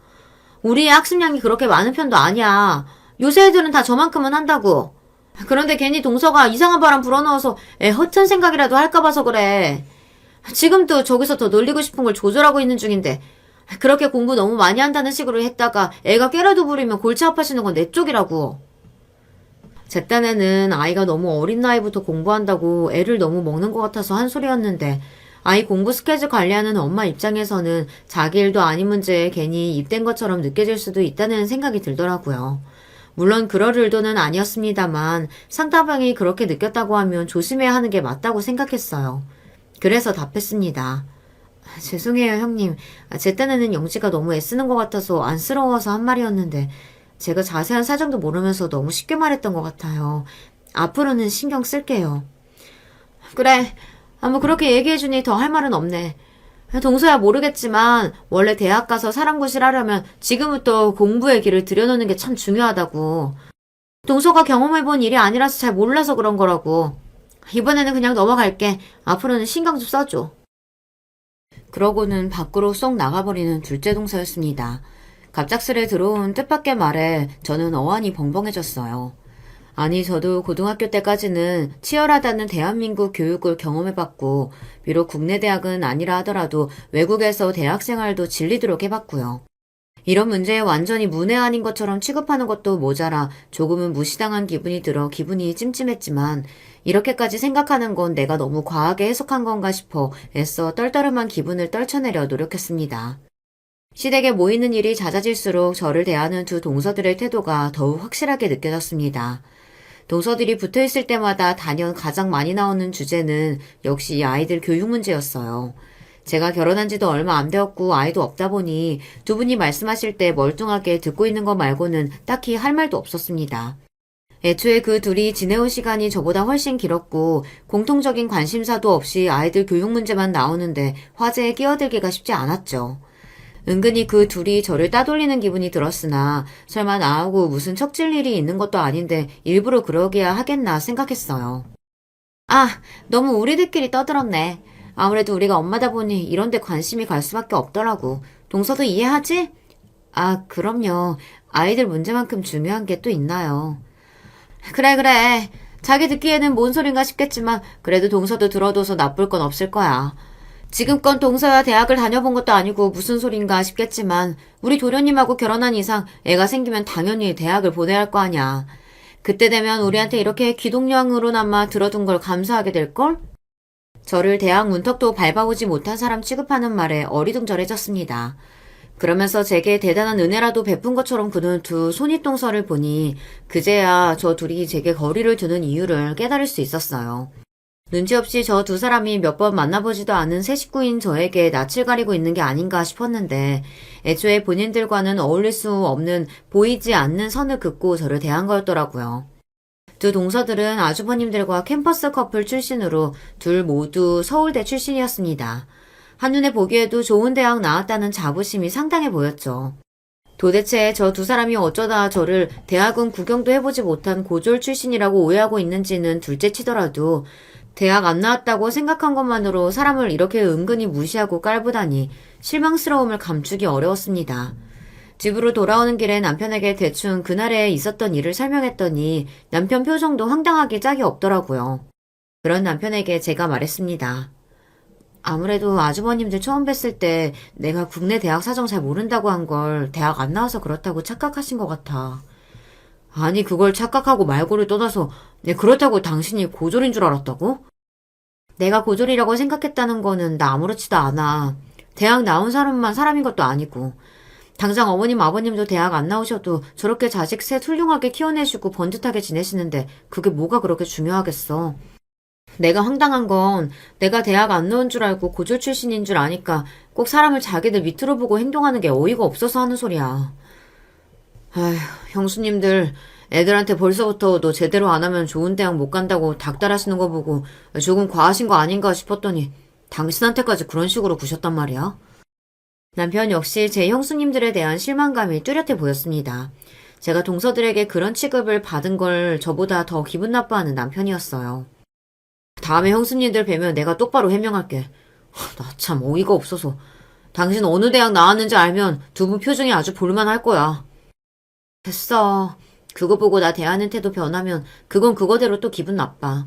우리의 학습량이 그렇게 많은 편도 아니야. 요새 애들은 다 저만큼은 한다고. 그런데 괜히 동서가 이상한 바람 불어넣어서 애 허튼 생각이라도 할까 봐서 그래. 지금도 저기서 더 놀리고 싶은 걸 조절하고 있는 중인데 그렇게 공부 너무 많이 한다는 식으로 했다가 애가 깨라도 부리면 골치 아파지는 건 내 쪽이라고. 제 딴에는 아이가 너무 어린 나이부터 공부한다고 애를 너무 먹는 것 같아서 한 소리였는데 아이 공부 스케줄 관리하는 엄마 입장에서는 자기 일도 아닌 문제에 괜히 입댄 것처럼 느껴질 수도 있다는 생각이 들더라고요. 물론 그럴 의도는 아니었습니다만 상대방이 그렇게 느꼈다고 하면 조심해야 하는 게 맞다고 생각했어요. 그래서 답했습니다. 죄송해요, 형님. 제 딴에는 영지가 너무 애쓰는 것 같아서 안쓰러워서 한 말이었는데 제가 자세한 사정도 모르면서 너무 쉽게 말했던 것 같아요. 앞으로는 신경 쓸게요. 그래. 뭐 그렇게 얘기해주니 더 할 말은 없네. 동서야 모르겠지만 원래 대학 가서 사람 구실하려면 지금부터 공부의 길을 들여놓는 게 참 중요하다고. 동서가 경험해본 일이 아니라서 잘 몰라서 그런 거라고. 이번에는 그냥 넘어갈게. 앞으로는 신경 좀 써줘. 그러고는 밖으로 쏙 나가버리는 둘째 동서였습니다. 갑작스레 들어온 뜻밖의 말에 저는 어안이 벙벙해졌어요. 아니, 저도 고등학교 때까지는 치열하다는 대한민국 교육을 경험해봤고, 비록 국내 대학은 아니라 하더라도 외국에서 대학생활도 질리도록 해봤고요. 이런 문제에 완전히 문외 아닌 것처럼 취급하는 것도 모자라 조금은 무시당한 기분이 들어 기분이 찜찜했지만 이렇게까지 생각하는 건 내가 너무 과하게 해석한 건가 싶어 애써 떨떠름한 기분을 떨쳐내려 노력했습니다. 시댁에 모이는 일이 잦아질수록 저를 대하는 두 동서들의 태도가 더욱 확실하게 느껴졌습니다. 동서들이 붙어있을 때마다 단연 가장 많이 나오는 주제는 역시 아이들 교육 문제였어요. 제가 결혼한 지도 얼마 안 되었고 아이도 없다 보니 두 분이 말씀하실 때 멀뚱하게 듣고 있는 것 말고는 딱히 할 말도 없었습니다. 애초에 그 둘이 지내온 시간이 저보다 훨씬 길었고 공통적인 관심사도 없이 아이들 교육 문제만 나오는데 화제에 끼어들기가 쉽지 않았죠. 은근히 그 둘이 저를 따돌리는 기분이 들었으나 설마 나하고 무슨 척질 일이 있는 것도 아닌데 일부러 그러기야 하겠나 생각했어요. 아, 너무 우리들끼리 떠들었네. 아무래도 우리가 엄마다 보니 이런 데 관심이 갈 수밖에 없더라고. 동서도 이해하지? 아, 그럼요. 아이들 문제만큼 중요한 게 또 있나요. 그래. 자기 듣기에는 뭔 소린가 싶겠지만 그래도 동서도 들어둬서 나쁠 건 없을 거야. 지금껏 동서야 대학을 다녀본 것도 아니고 무슨 소린가 싶겠지만 우리 도련님하고 결혼한 이상 애가 생기면 당연히 대학을 보내야 할 거 아냐. 그때 되면 우리한테 이렇게 기동령으로나마 들어둔 걸 감사하게 될걸? 저를 대학 문턱도 밟아오지 못한 사람 취급하는 말에 어리둥절해졌습니다. 그러면서 제게 대단한 은혜라도 베푼 것처럼 구는 두 손윗동서를 보니 그제야 저 둘이 제게 거리를 두는 이유를 깨달을 수 있었어요. 눈치 없이 저 두 사람이 몇 번 만나보지도 않은 새 식구인 저에게 낯을 가리고 있는 게 아닌가 싶었는데 애초에 본인들과는 어울릴 수 없는 보이지 않는 선을 긋고 저를 대한 거였더라고요. 두 동서들은 아주버님들과 캠퍼스 커플 출신으로 둘 모두 서울대 출신이었습니다. 한눈에 보기에도 좋은 대학 나왔다는 자부심이 상당해 보였죠. 도대체 저 두 사람이 어쩌다 저를 대학은 구경도 해보지 못한 고졸 출신이라고 오해하고 있는지는 둘째 치더라도 대학 안 나왔다고 생각한 것만으로 사람을 이렇게 은근히 무시하고 깔보다니 실망스러움을 감추기 어려웠습니다. 집으로 돌아오는 길에 남편에게 대충 그날에 있었던 일을 설명했더니 남편 표정도 황당하게 짝이 없더라고요. 그런 남편에게 제가 말했습니다. 아무래도 아주버님들 처음 뵀을 때 내가 국내 대학 사정 잘 모른다고 한 걸 대학 안 나와서 그렇다고 착각하신 것 같아. 아니, 그걸 착각하고 말고를 떠나서 그렇다고 당신이 고졸인 줄 알았다고? 내가 고졸이라고 생각했다는 거는 나 아무렇지도 않아. 대학 나온 사람만 사람인 것도 아니고. 당장 어머님, 아버님도 대학 안 나오셔도 저렇게 자식 셋 훌륭하게 키워내시고 번듯하게 지내시는데 그게 뭐가 그렇게 중요하겠어. 내가 황당한 건 내가 대학 안 나온 줄 알고 고졸 출신인 줄 아니까 꼭 사람을 자기들 밑으로 보고 행동하는 게 어이가 없어서 하는 소리야. 아휴, 형수님들 애들한테 벌써부터 너 제대로 안 하면 좋은 대학 못 간다고 닥달하시는 거 보고 조금 과하신 거 아닌가 싶었더니 당신한테까지 그런 식으로 구셨단 말이야. 남편 역시 제 형수님들에 대한 실망감이 뚜렷해 보였습니다. 제가 동서들에게 그런 취급을 받은 걸 저보다 더 기분 나빠하는 남편이었어요. 다음에 형수님들 뵈면 내가 똑바로 해명할게. 나 참 어이가 없어서. 당신 어느 대학 나왔는지 알면 두 분 표정이 아주 볼만할 거야. 됐어. 그거 보고 나 대하는 태도 변하면 그건 그거대로 또 기분 나빠.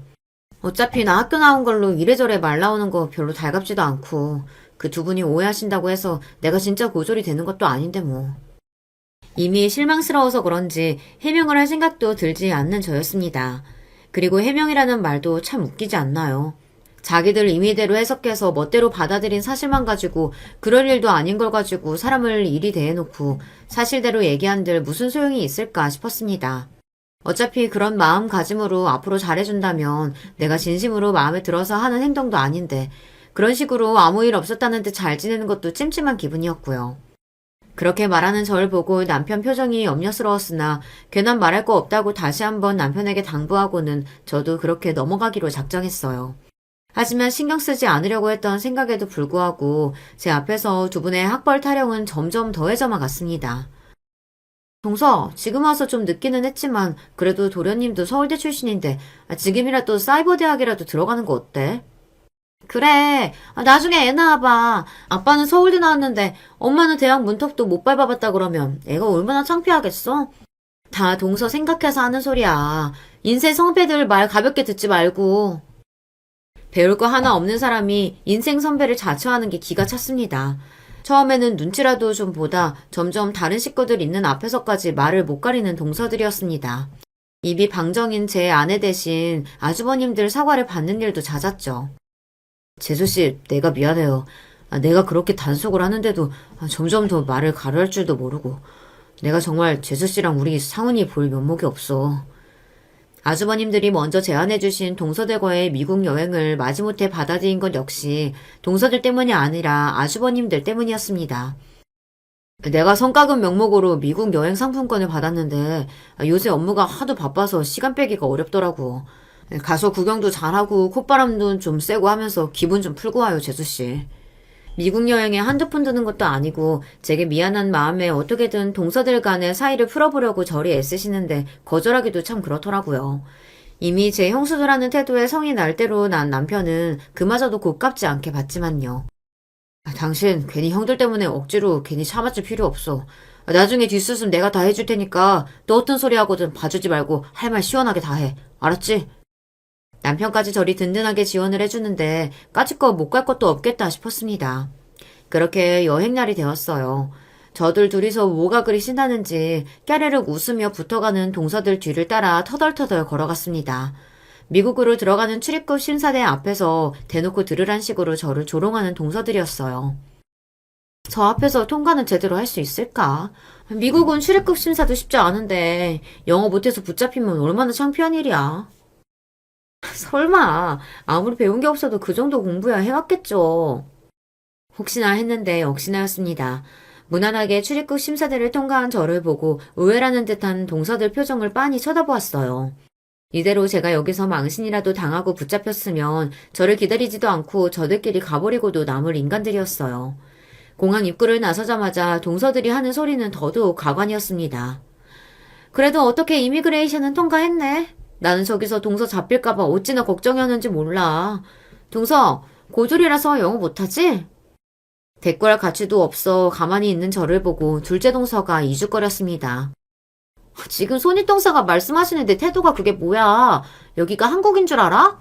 어차피 나 학교 나온 걸로 이래저래 말 나오는 거 별로 달갑지도 않고 그 두 분이 오해하신다고 해서 내가 진짜 고졸이 되는 것도 아닌데 뭐. 이미 실망스러워서 그런지 해명을 할 생각도 들지 않는 저였습니다. 그리고 해명이라는 말도 참 웃기지 않나요? 자기들 임의대로 해석해서 멋대로 받아들인 사실만 가지고 그럴 일도 아닌 걸 가지고 사람을 이리 대해놓고 사실대로 얘기한들 무슨 소용이 있을까 싶었습니다. 어차피 그런 마음가짐으로 앞으로 잘해준다면 내가 진심으로 마음에 들어서 하는 행동도 아닌데 그런 식으로 아무 일 없었다는 듯 잘 지내는 것도 찜찜한 기분이었고요. 그렇게 말하는 저를 보고 남편 표정이 염려스러웠으나 괜한 말할 거 없다고 다시 한번 남편에게 당부하고는 저도 그렇게 넘어가기로 작정했어요. 하지만 신경 쓰지 않으려고 했던 생각에도 불구하고 제 앞에서 두 분의 학벌 타령은 점점 더해져만 갔습니다. 동서, 지금 와서 좀 늦기는 했지만 그래도 도련님도 서울대 출신인데 지금이라도 사이버 대학이라도 들어가는 거 어때? 그래. 나중에 애 낳아봐. 아빠는 서울대 나왔는데 엄마는 대학 문턱도 못 밟아봤다 그러면 애가 얼마나 창피하겠어? 다 동서 생각해서 하는 소리야. 인생 선배들 말 가볍게 듣지 말고. 배울 거 하나 없는 사람이 인생 선배를 자처하는 게 기가 찼습니다. 처음에는 눈치라도 좀 보다 점점 다른 식구들 있는 앞에서까지 말을 못 가리는 동서들이었습니다. 입이 방정인 제 아내 대신 아주버님들 사과를 받는 일도 잦았죠. 재수씨, 내가 미안해요. 내가 그렇게 단속을 하는데도 점점 더 말을 가르할 줄도 모르고. 내가 정말 재수씨랑 우리 상훈이 볼 면목이 없어. 아주버님들이 먼저 제안해주신 동서들과의 미국 여행을 마지못해 받아들인 것 역시 동서들 때문이 아니라 아주버님들 때문이었습니다. 내가 성과급 명목으로 미국 여행 상품권을 받았는데 요새 업무가 하도 바빠서 시간 빼기가 어렵더라고. 가서 구경도 잘하고 콧바람도 좀 쐬고 하면서 기분 좀 풀고 와요, 재수씨. 미국 여행에 한두 푼 드는 것도 아니고 제게 미안한 마음에 어떻게든 동서들 간의 사이를 풀어보려고 저리 애쓰시는데 거절하기도 참 그렇더라고요. 이미 제 형수들하는 태도에 성이 날 대로 난 남편은 그마저도 곱깝지 않게 봤지만요. 당신 괜히 형들 때문에 억지로 괜히 참아줄 필요 없어. 나중에 뒷수습 내가 다 해줄 테니까 너 어떤 소리 하거든 봐주지 말고 할 말 시원하게 다 해. 알았지? 남편까지 저리 든든하게 지원을 해주는데 까짓거 못 갈 것도 없겠다 싶었습니다. 그렇게 여행날이 되었어요. 저들 둘이서 뭐가 그리 신나는지 깨르륵 웃으며 붙어가는 동서들 뒤를 따라 터덜터덜 걸어갔습니다. 미국으로 들어가는 출입국 심사대 앞에서 대놓고 들으란 식으로 저를 조롱하는 동서들이었어요. 저 앞에서 통과는 제대로 할 수 있을까? 미국은 출입국 심사도 쉽지 않은데 영어 못해서 붙잡히면 얼마나 창피한 일이야. 설마 아무리 배운 게 없어도 그 정도 공부야 해왔겠죠. 혹시나 했는데 역시나였습니다. 무난하게 출입국 심사대를 통과한 저를 보고 의외라는 듯한 동서들 표정을 빤히 쳐다보았어요. 이대로 제가 여기서 망신이라도 당하고 붙잡혔으면 저를 기다리지도 않고 저들끼리 가버리고도 남을 인간들이었어요. 공항 입구를 나서자마자 동서들이 하는 소리는 더더욱 가관이었습니다. 그래도 어떻게 이미그레이션은 통과했네? 나는 저기서 동서 잡힐까봐 어찌나 걱정이었는지 몰라. 동서, 고졸이라서 영어 못하지? 대꾸할 가치도 없어 가만히 있는 저를 보고 둘째 동서가 이죽거렸습니다. 지금 손윗동서가 말씀하시는데 태도가 그게 뭐야? 여기가 한국인 줄 알아?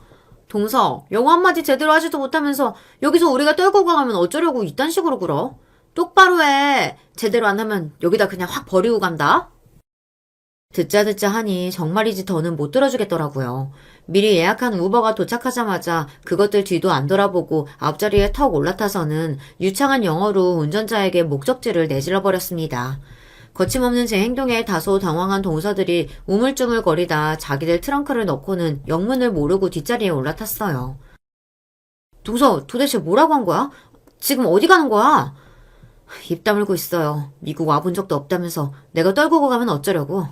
동서, 영어 한마디 제대로 하지도 못하면서 여기서 우리가 떨고 가면 어쩌려고 이딴 식으로 굴어? 똑바로 해. 제대로 안 하면 여기다 그냥 확 버리고 간다. 듣자 하니 정말이지 더는 못 들어주겠더라고요. 미리 예약한 우버가 도착하자마자 그것들 뒤도 안 돌아보고 앞자리에 턱 올라타서는 유창한 영어로 운전자에게 목적지를 내질러 버렸습니다. 거침없는 제 행동에 다소 당황한 동서들이 우물쭈물거리다 자기들 트렁크를 넣고는 영문을 모르고 뒷자리에 올라탔어요. 동서, 도대체 뭐라고 한 거야? 지금 어디 가는 거야? 입 다물고 있어요. 미국 와본 적도 없다면서 내가 떨구고 가면 어쩌려고.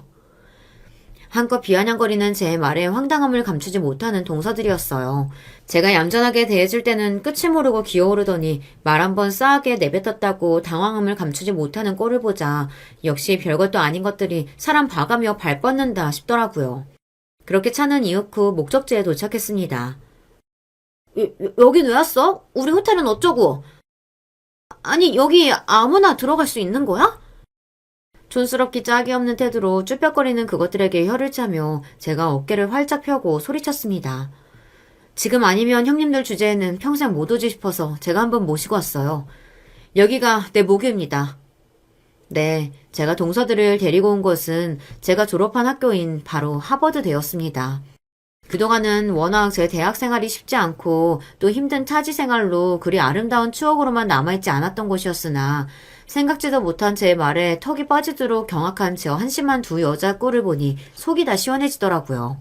한껏 비아냥거리는 제 말에 황당함을 감추지 못하는 동서들이었어요. 제가 얌전하게 대해줄 때는 끝을 모르고 기어오르더니 말 한번 싸하게 내뱉었다고 당황함을 감추지 못하는 꼴을 보자 역시 별것도 아닌 것들이 사람 봐가며 발 뻗는다 싶더라고요. 그렇게 차는 이윽고 목적지에 도착했습니다. 여긴 왜 왔어? 우리 호텔은 어쩌고? 아니, 여기 아무나 들어갈 수 있는 거야? 촌스럽기 짝이 없는 태도로 쭈뼛거리는 그것들에게 혀를 차며 제가 어깨를 활짝 펴고 소리쳤습니다. 지금 아니면 형님들 주제에는 평생 못 오지 싶어서 제가 한번 모시고 왔어요. 여기가 내 모교입니다. 네, 제가 동서들을 데리고 온 곳은 제가 졸업한 학교인 바로 하버드대였습니다. 그동안은 워낙 제 대학 생활이 쉽지 않고 또 힘든 타지 생활로 그리 아름다운 추억으로만 남아있지 않았던 곳이었으나 생각지도 못한 제 말에 턱이 빠지도록 경악한 저 한심한 두 여자 꼴을 보니 속이 다 시원해지더라고요.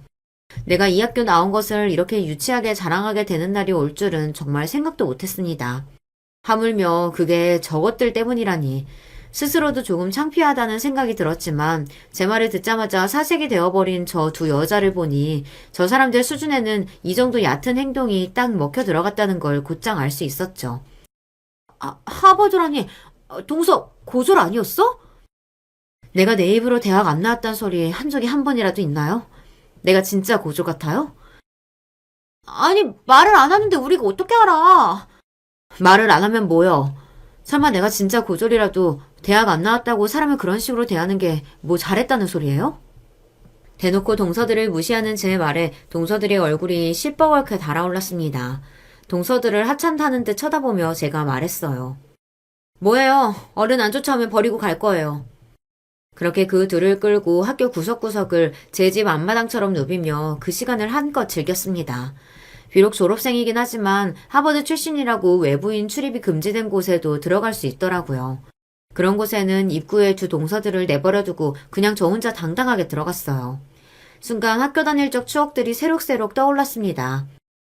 내가 이 학교 나온 것을 이렇게 유치하게 자랑하게 되는 날이 올 줄은 정말 생각도 못했습니다. 하물며 그게 저것들 때문이라니 스스로도 조금 창피하다는 생각이 들었지만 제 말을 듣자마자 사색이 되어버린 저 두 여자를 보니 저 사람들 수준에는 이 정도 얕은 행동이 딱 먹혀 들어갔다는 걸 곧장 알 수 있었죠. 하버드라니 동서 고졸 아니었어? 내가 내 입으로 대학 안 나왔단 소리 한 적이 한 번이라도 있나요? 내가 진짜 고졸 같아요? 아니 말을 안 하는데 우리가 어떻게 알아? 말을 안 하면 뭐여? 설마 내가 진짜 고졸이라도 대학 안 나왔다고 사람을 그런 식으로 대하는 게 뭐 잘했다는 소리예요? 대놓고 동서들을 무시하는 제 말에 동서들의 얼굴이 실버겋게 달아올랐습니다. 동서들을 하찮다는 듯 쳐다보며 제가 말했어요. 뭐예요? 어른 안 쫓아오면 버리고 갈 거예요. 그렇게 그 둘을 끌고 학교 구석구석을 제 집 앞마당처럼 누비며 그 시간을 한껏 즐겼습니다. 비록 졸업생이긴 하지만 하버드 출신이라고 외부인 출입이 금지된 곳에도 들어갈 수 있더라고요. 그런 곳에는 입구에 두 동서들을 내버려두고 그냥 저 혼자 당당하게 들어갔어요. 순간 학교 다닐 적 추억들이 새록새록 떠올랐습니다.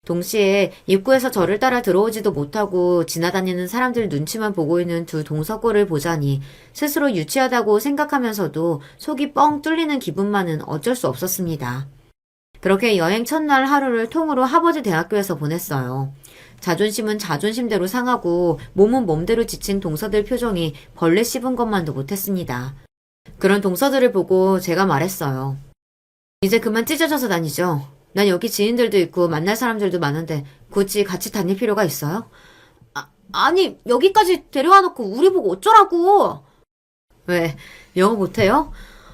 동시에 입구에서 저를 따라 들어오지도 못하고 지나다니는 사람들 눈치만 보고 있는 두 동서꼴을 보자니 스스로 유치하다고 생각하면서도 속이 뻥 뚫리는 기분만은 어쩔 수 없었습니다. 그렇게 여행 첫날 하루를 통으로 하버드 대학교에서 보냈어요. 자존심은 자존심대로 상하고 몸은 몸대로 지친 동서들 표정이 벌레 씹은 것만도 못했습니다. 그런 동서들을 보고 제가 말했어요. 이제 그만 찢어져서 다니죠. 난 여기 지인들도 있고 만날 사람들도 많은데 굳이 같이 다닐 필요가 있어요? 아니 여기까지 데려와 놓고 우리 보고 어쩌라고. 왜 영어 못해요?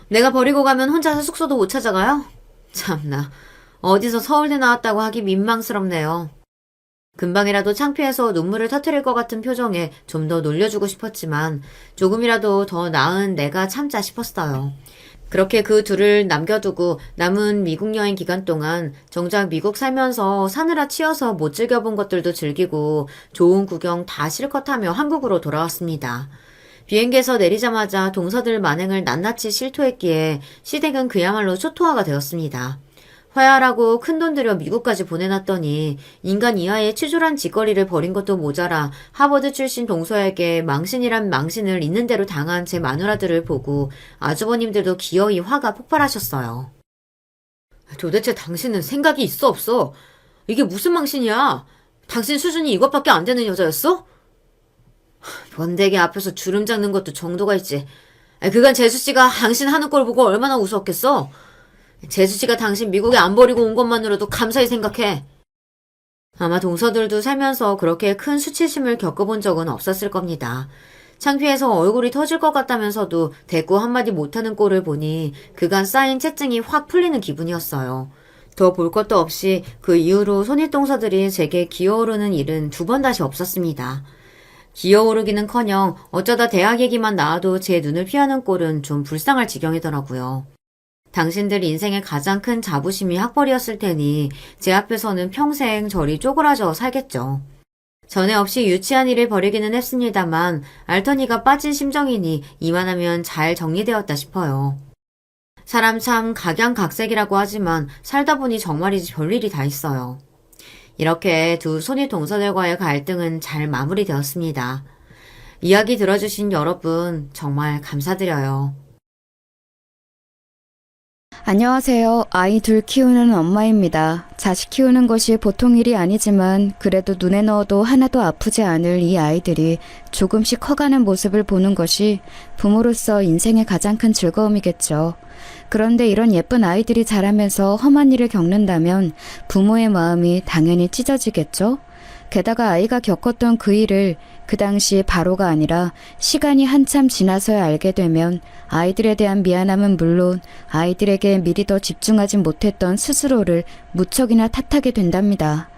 내가 버리고 가면 혼자서 숙소도 못 찾아가요? 참나 어디서 서울대 나왔다고 하기 민망스럽네요. 금방이라도 창피해서 눈물을 터뜨릴 것 같은 표정에 좀 더 놀려주고 싶었지만 조금이라도 더 나은 내가 참자 싶었어요. 그렇게 그 둘을 남겨두고 남은 미국 여행 기간 동안 정작 미국 살면서 사느라 치여서 못 즐겨본 것들도 즐기고 좋은 구경 다 실컷 하며 한국으로 돌아왔습니다. 비행기에서 내리자마자 동서들 만행을 낱낱이 실토했기에 시댁은 그야말로 초토화가 되었습니다. 화해하라고 큰돈 들여 미국까지 보내놨더니 인간 이하의 치졸한 짓거리를 벌인 것도 모자라 하버드 출신 동서에게 망신이란 망신을 있는 대로 당한 제 마누라들을 보고 아주버님들도 기어이 화가 폭발하셨어요. 도대체 당신은 생각이 있어 없어? 이게 무슨 망신이야? 당신 수준이 이것밖에 안 되는 여자였어? 번데기 앞에서 주름 잡는 것도 정도가 있지. 그간 재수씨가 당신 하는 걸 보고 얼마나 우스웠겠어? 재수씨가 당신 미국에 안 버리고 온 것만으로도 감사히 생각해. 아마 동서들도 살면서 그렇게 큰 수치심을 겪어본 적은 없었을 겁니다. 창피해서 얼굴이 터질 것 같다면서도 대꾸 한마디 못하는 꼴을 보니 그간 쌓인 채증이 확 풀리는 기분이었어요. 더 볼 것도 없이 그 이후로 손윗동서들이 제게 기어오르는 일은 두 번 다시 없었습니다. 기어오르기는커녕 어쩌다 대학 얘기만 나와도 제 눈을 피하는 꼴은 좀 불쌍할 지경이더라고요. 당신들 인생의 가장 큰 자부심이 학벌이었을 테니 제 앞에서는 평생 저리 쪼그라져 살겠죠. 전에 없이 유치한 일을 벌이기는 했습니다만 알터니가 빠진 심정이니 이만하면 잘 정리되었다 싶어요. 사람 참 각양각색이라고 하지만 살다 보니 정말이지 별일이 다 있어요. 이렇게 두 손이 동서들과의 갈등은 잘 마무리되었습니다. 이야기 들어주신 여러분 정말 감사드려요. 안녕하세요. 아이 둘 키우는 엄마입니다. 자식 키우는 것이 보통 일이 아니지만 그래도 눈에 넣어도 하나도 아프지 않을 이 아이들이 조금씩 커가는 모습을 보는 것이 부모로서 인생의 가장 큰 즐거움이겠죠. 그런데 이런 예쁜 아이들이 자라면서 험한 일을 겪는다면 부모의 마음이 당연히 찢어지겠죠? 게다가 아이가 겪었던 그 일을 그 당시 바로가 아니라 시간이 한참 지나서야 알게 되면 아이들에 대한 미안함은 물론 아이들에게 미리 더 집중하지 못했던 스스로를 무척이나 탓하게 된답니다.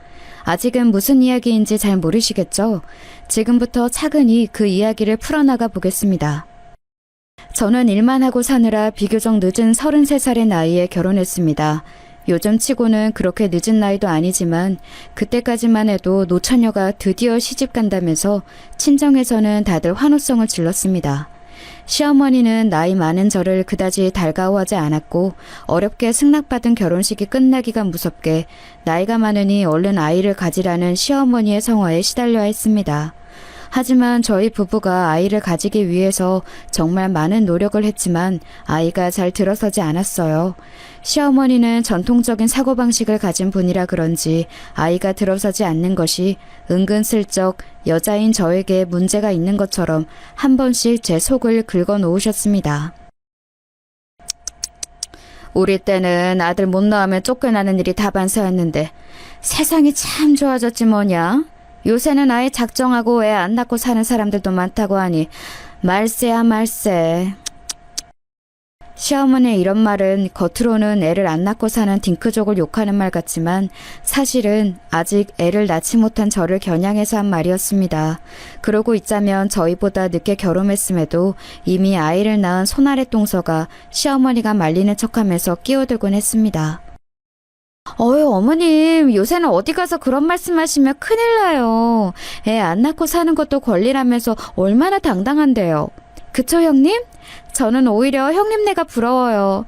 아직은 무슨 이야기인지 잘 모르시겠죠? 지금부터 차근히 그 이야기를 풀어나가 보겠습니다. 저는 일만 하고 사느라 비교적 늦은 33살의 나이에 결혼했습니다. 요즘 치고는 그렇게 늦은 나이도 아니지만 그때까지만 해도 노처녀가 드디어 시집 간다면서 친정에서는 다들 환호성을 질렀습니다. 시어머니는 나이 많은 저를 그다지 달가워하지 않았고 어렵게 승낙받은 결혼식이 끝나기가 무섭게 나이가 많으니 얼른 아이를 가지라는 시어머니의 성화에 시달려야 했습니다. 하지만 저희 부부가 아이를 가지기 위해서 정말 많은 노력을 했지만 아이가 잘 들어서지 않았어요. 시어머니는 전통적인 사고방식을 가진 분이라 그런지 아이가 들어서지 않는 것이 은근슬쩍 여자인 저에게 문제가 있는 것처럼 한 번씩 제 속을 긁어 놓으셨습니다. 우리 때는 아들 못 낳으면 쫓겨나는 일이 다반사였는데 세상이 참 좋아졌지 뭐냐? 요새는 아이 작정하고 애 안 낳고 사는 사람들도 많다고 하니 말세야 말세. 시어머니의 이런 말은 겉으로는 애를 안 낳고 사는 딩크족을 욕하는 말 같지만 사실은 아직 애를 낳지 못한 저를 겨냥해서 한 말이었습니다. 그러고 있자면 저희보다 늦게 결혼했음에도 이미 아이를 낳은 손아래 동서가 시어머니가 말리는 척하면서 끼어들곤 했습니다. 어휴, 어머님, 요새는 어디 가서 그런 말씀하시면 큰일 나요. 애 안 낳고 사는 것도 권리라면서 얼마나 당당한데요. 그쵸, 형님? 저는 오히려 형님네가 부러워요.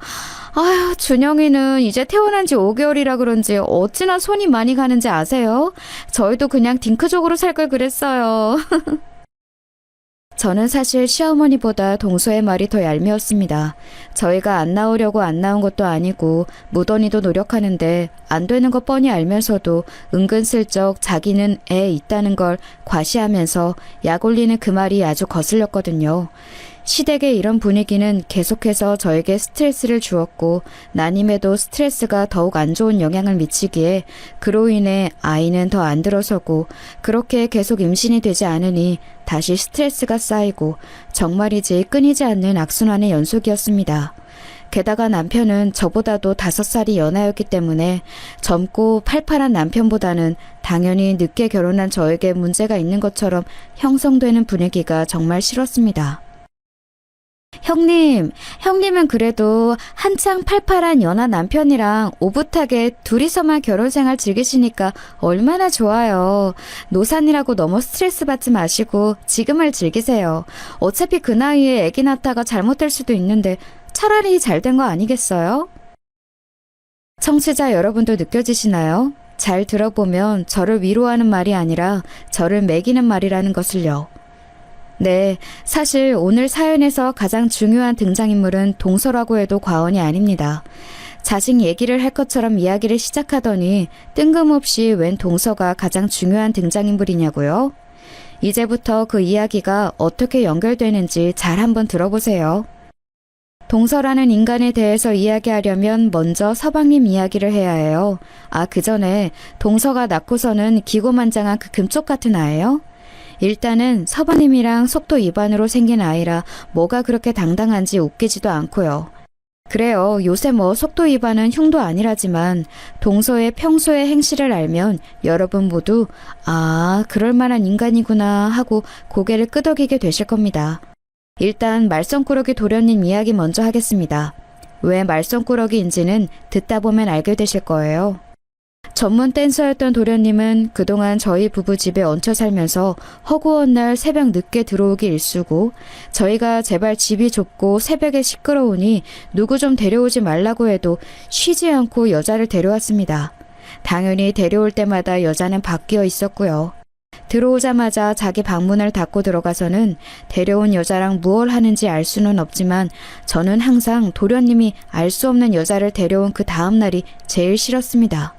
아휴, 준영이는 이제 태어난 지 5개월이라 그런지 어찌나 손이 많이 가는지 아세요? 저희도 그냥 딩크족으로 살 걸 그랬어요. 저는 사실 시어머니보다 동서의 말이 더 얄미웠습니다. 저희가 안 나오려고 안 나온 것도 아니고 무던히도 노력하는데 안 되는 거 뻔히 알면서도 은근슬쩍 자기는 애 있다는 걸 과시하면서 약 올리는 그 말이 아주 거슬렸거든요. 시댁의 이런 분위기는 계속해서 저에게 스트레스를 주었고 난임에도 스트레스가 더욱 안 좋은 영향을 미치기에 그로 인해 아이는 더 안 들어서고 그렇게 계속 임신이 되지 않으니 다시 스트레스가 쌓이고 정말이지 끊이지 않는 악순환의 연속이었습니다. 게다가 남편은 저보다도 5살이 연하였기 때문에 젊고 팔팔한 남편보다는 당연히 늦게 결혼한 저에게 문제가 있는 것처럼 형성되는 분위기가 정말 싫었습니다. 형님은 그래도 한창 팔팔한 연하 남편이랑 오붓하게 둘이서만 결혼생활 즐기시니까 얼마나 좋아요. 노산이라고 너무 스트레스 받지 마시고 지금을 즐기세요. 어차피 그 나이에 아기 낳다가 잘못될 수도 있는데 차라리 잘된 거 아니겠어요? 청취자 여러분도 느껴지시나요? 잘 들어보면 저를 위로하는 말이 아니라 저를 매기는 말이라는 것을요. 네, 사실 오늘 사연에서 가장 중요한 등장인물은 동서라고 해도 과언이 아닙니다. 자식 얘기를 할 것처럼 이야기를 시작하더니 뜬금없이 웬 동서가 가장 중요한 등장인물이냐고요? 이제부터 그 이야기가 어떻게 연결되는지 잘 한번 들어보세요. 동서라는 인간에 대해서 이야기하려면 먼저 서방님 이야기를 해야 해요. 그 전에 동서가 낳고서는 기고만장한 그 금쪽 같은 아예요? 일단은 서방님이랑 속도 위반으로 생긴 아이라 뭐가 그렇게 당당한지 웃기지도 않고요. 그래요. 요새 뭐 속도 위반은 흉도 아니라지만 동서의 평소의 행실을 알면 여러분 모두 그럴 만한 인간이구나 하고 고개를 끄덕이게 되실 겁니다. 일단 말썽꾸러기 도련님 이야기 먼저 하겠습니다. 왜 말썽꾸러기인지는 듣다 보면 알게 되실 거예요. 전문 댄서였던 도련님은 그동안 저희 부부 집에 얹혀 살면서 허구한 날 새벽 늦게 들어오기 일쑤고 저희가 제발 집이 좁고 새벽에 시끄러우니 누구 좀 데려오지 말라고 해도 쉬지 않고 여자를 데려왔습니다. 당연히 데려올 때마다 여자는 바뀌어 있었고요. 들어오자마자 자기 방문을 닫고 들어가서는 데려온 여자랑 무얼 하는지 알 수는 없지만 저는 항상 도련님이 알 수 없는 여자를 데려온 그 다음 날이 제일 싫었습니다.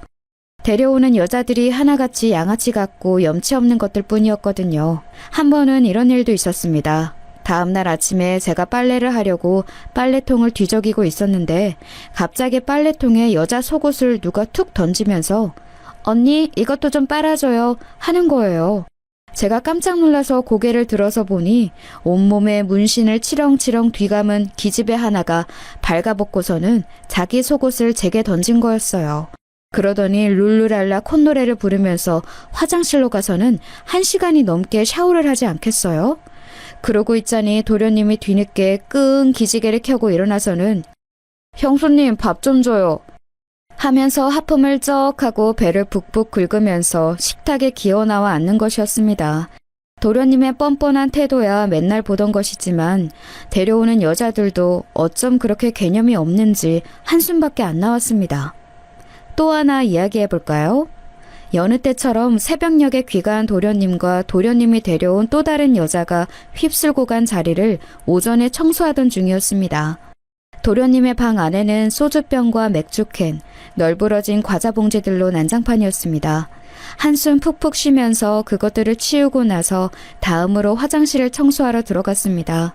데려오는 여자들이 하나같이 양아치 같고 염치 없는 것들 뿐이었거든요. 한 번은 이런 일도 있었습니다. 다음날 아침에 제가 빨래를 하려고 빨래통을 뒤적이고 있었는데 갑자기 빨래통에 여자 속옷을 누가 툭 던지면서 언니 이것도 좀 빨아줘요 하는 거예요. 제가 깜짝 놀라서 고개를 들어서 보니 온몸에 문신을 치렁치렁 뒤감은 기집애 하나가 발가벗고서는 자기 속옷을 제게 던진 거였어요. 그러더니 룰루랄라 콧노래를 부르면서 화장실로 가서는 1시간이 넘게 샤워를 하지 않겠어요? 그러고 있자니 도련님이 뒤늦게 끙 기지개를 켜고 일어나서는 형수님 밥 좀 줘요 하면서 하품을 쩍 하고 배를 북북 긁으면서 식탁에 기어나와 앉는 것이었습니다. 도련님의 뻔뻔한 태도야 맨날 보던 것이지만 데려오는 여자들도 어쩜 그렇게 개념이 없는지 한숨밖에 안 나왔습니다. 또 하나 이야기해볼까요? 여느 때처럼 새벽녘에 귀가한 도련님과 도련님이 데려온 또 다른 여자가 휩쓸고 간 자리를 오전에 청소하던 중이었습니다. 도련님의 방 안에는 소주병과 맥주캔, 널브러진 과자 봉지들로 난장판이었습니다. 한숨 푹푹 쉬면서 그것들을 치우고 나서 다음으로 화장실을 청소하러 들어갔습니다.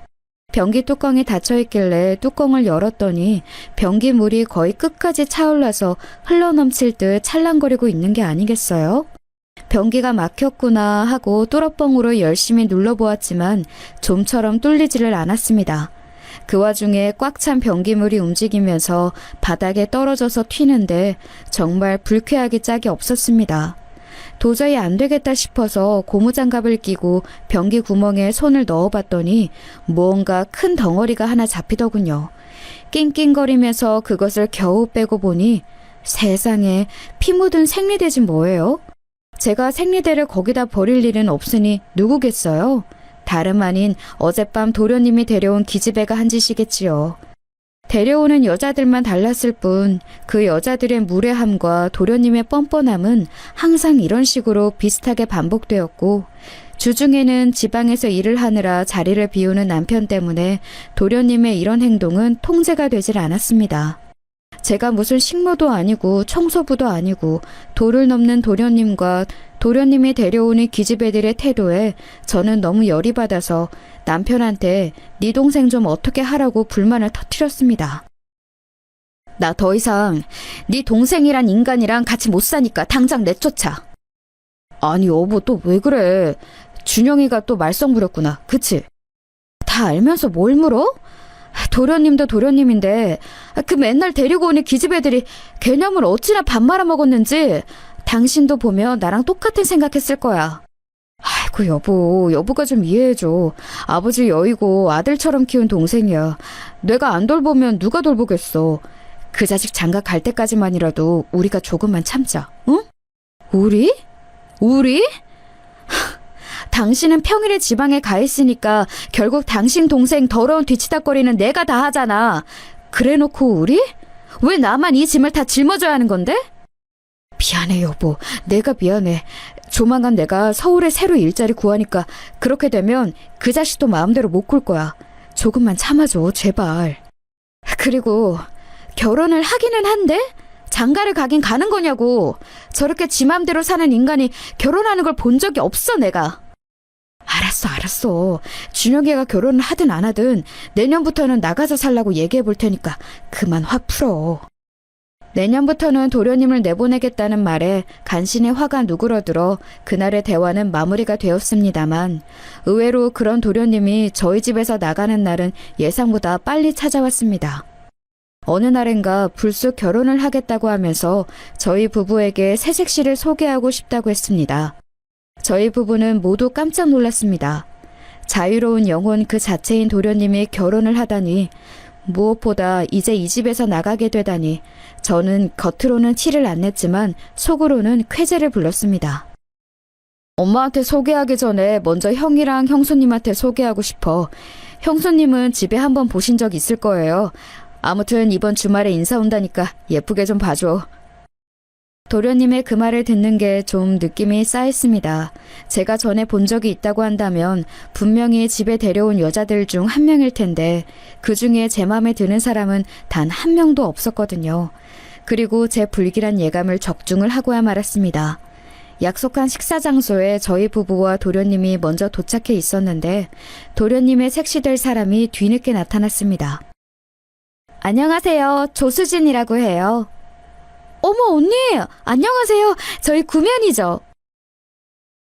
변기 뚜껑이 닫혀있길래 뚜껑을 열었더니 변기 물이 거의 끝까지 차올라서 흘러넘칠 듯 찰랑거리고 있는 게 아니겠어요? 변기가 막혔구나 하고 뚫어뻥으로 열심히 눌러보았지만 좀처럼 뚫리지를 않았습니다. 그 와중에 꽉 찬 변기물이 움직이면서 바닥에 떨어져서 튀는데 정말 불쾌하기 짝이 없었습니다. 도저히 안 되겠다 싶어서 고무장갑을 끼고 변기 구멍에 손을 넣어봤더니 무언가 큰 덩어리가 하나 잡히더군요. 낑낑거리면서 그것을 겨우 빼고 보니 세상에 피 묻은 생리대지 뭐예요? 제가 생리대를 거기다 버릴 일은 없으니 누구겠어요? 다름 아닌 어젯밤 도련님이 데려온 기집애가 한 짓이겠지요. 데려오는 여자들만 달랐을 뿐 그 여자들의 무례함과 도련님의 뻔뻔함은 항상 이런 식으로 비슷하게 반복되었고 주중에는 지방에서 일을 하느라 자리를 비우는 남편 때문에 도련님의 이런 행동은 통제가 되질 않았습니다. 제가 무슨 식모도 아니고 청소부도 아니고 도를 넘는 도련님과 도련님이 데려오는 기집애들의 태도에 저는 너무 열이 받아서 남편한테 네 동생 좀 어떻게 하라고 불만을 터뜨렸습니다. 나 더 이상 네 동생이란 인간이랑 같이 못 사니까 당장 내쫓아. 아니 여보 또 왜 그래? 준영이가 또 말썽 부렸구나. 그치? 다 알면서 뭘 물어? 도련님도 도련님인데 그 맨날 데리고 오는 기집애들이 개념을 어찌나 밥 말아먹었는지 당신도 보면 나랑 똑같은 생각했을 거야. 아이고 여보가 좀 이해해줘. 아버지 여의고 아들처럼 키운 동생이야. 내가 안 돌보면 누가 돌보겠어. 그 자식 장가 갈 때까지만이라도 우리가 조금만 참자. 응? 우리? 당신은 평일에 지방에 가 있으니까 결국 당신 동생 더러운 뒤치다거리는 내가 다 하잖아. 그래놓고 우리? 왜 나만 이 짐을 다 짊어져야 하는 건데? 미안해 여보. 내가 미안해. 조만간 내가 서울에 새로 일자리 구하니까 그렇게 되면 그 자식도 마음대로 못 굴 거야. 조금만 참아줘 제발. 그리고 결혼을 하기는 한데 장가를 가긴 가는 거냐고. 저렇게 지 맘대로 사는 인간이 결혼하는 걸 본 적이 없어 내가. 알았어. 준혁이가 결혼을 하든 안 하든 내년부터는 나가서 살라고 얘기해 볼 테니까 그만 화 풀어. 내년부터는 도련님을 내보내겠다는 말에 간신히 화가 누그러들어 그날의 대화는 마무리가 되었습니다만 의외로 그런 도련님이 저희 집에서 나가는 날은 예상보다 빨리 찾아왔습니다. 어느 날인가 불쑥 결혼을 하겠다고 하면서 저희 부부에게 새색시를 소개하고 싶다고 했습니다. 저희 부부는 모두 깜짝 놀랐습니다. 자유로운 영혼 그 자체인 도련님이 결혼을 하다니 무엇보다 이제 이 집에서 나가게 되다니 저는 겉으로는 티를 안 냈지만 속으로는 쾌재를 불렀습니다. 엄마한테 소개하기 전에 먼저 형이랑 형수님한테 소개하고 싶어. 형수님은 집에 한번 보신 적 있을 거예요. 아무튼 이번 주말에 인사 온다니까 예쁘게 좀 봐줘. 도련님의 그 말을 듣는 게 좀 느낌이 싸했습니다. 제가 전에 본 적이 있다고 한다면 분명히 집에 데려온 여자들 중 한 명일 텐데 그 중에 제 맘에 드는 사람은 단 한 명도 없었거든요. 그리고 제 불길한 예감을 적중을 하고야 말았습니다. 약속한 식사 장소에 저희 부부와 도련님이 먼저 도착해 있었는데 도련님의 색시될 사람이 뒤늦게 나타났습니다. 안녕하세요. 조수진이라고 해요. 어머 언니! 안녕하세요. 저희 구면이죠.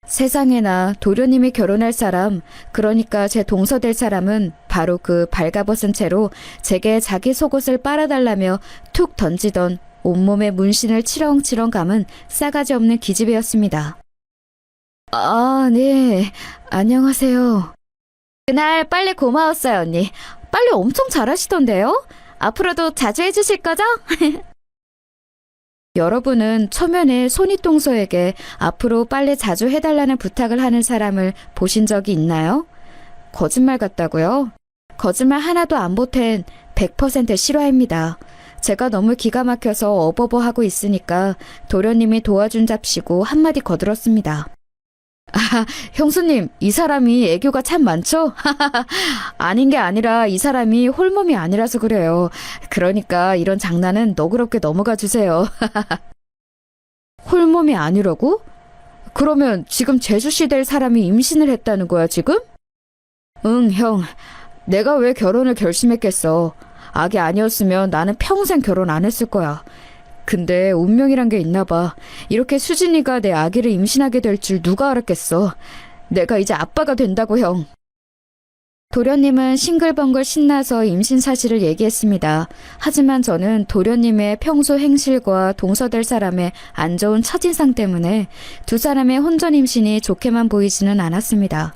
세상에나 도련님이 결혼할 사람, 그러니까 제 동서될 사람은 바로 그 발가벗은 채로 제게 자기 속옷을 빨아달라며 툭 던지던 온몸에 문신을 치렁치렁 감은 싸가지 없는 기집애였습니다. 아, 네. 안녕하세요. 그날 빨래 고마웠어요, 언니. 빨래 엄청 잘하시던데요? 앞으로도 자주 해주실 거죠? 여러분은 초면에 손윗동서에게 앞으로 빨래 자주 해달라는 부탁을 하는 사람을 보신 적이 있나요? 거짓말 같다고요? 거짓말 하나도 안 보탠 100% 실화입니다. 제가 너무 기가 막혀서 어버버하고 있으니까 도련님이 도와준 잡시고 한마디 거들었습니다. 아, 형수님, 이 사람이 애교가 참 많죠? 아닌 게 아니라 이 사람이 홀몸이 아니라서 그래요. 그러니까 이런 장난은 너그럽게 넘어가 주세요. 홀몸이 아니라고? 그러면 지금 제주씨 될 사람이 임신을 했다는 거야, 지금? 응, 형. 내가 왜 결혼을 결심했겠어. 아기 아니었으면 나는 평생 결혼 안 했을 거야. 근데 운명이란 게 있나 봐. 이렇게 수진이가 내 아기를 임신하게 될 줄 누가 알았겠어. 내가 이제 아빠가 된다고, 형. 도련님은 싱글벙글 신나서 임신 사실을 얘기했습니다. 하지만 저는 도련님의 평소 행실과 동서될 사람의 안 좋은 첫인상 때문에 두 사람의 혼전 임신이 좋게만 보이지는 않았습니다.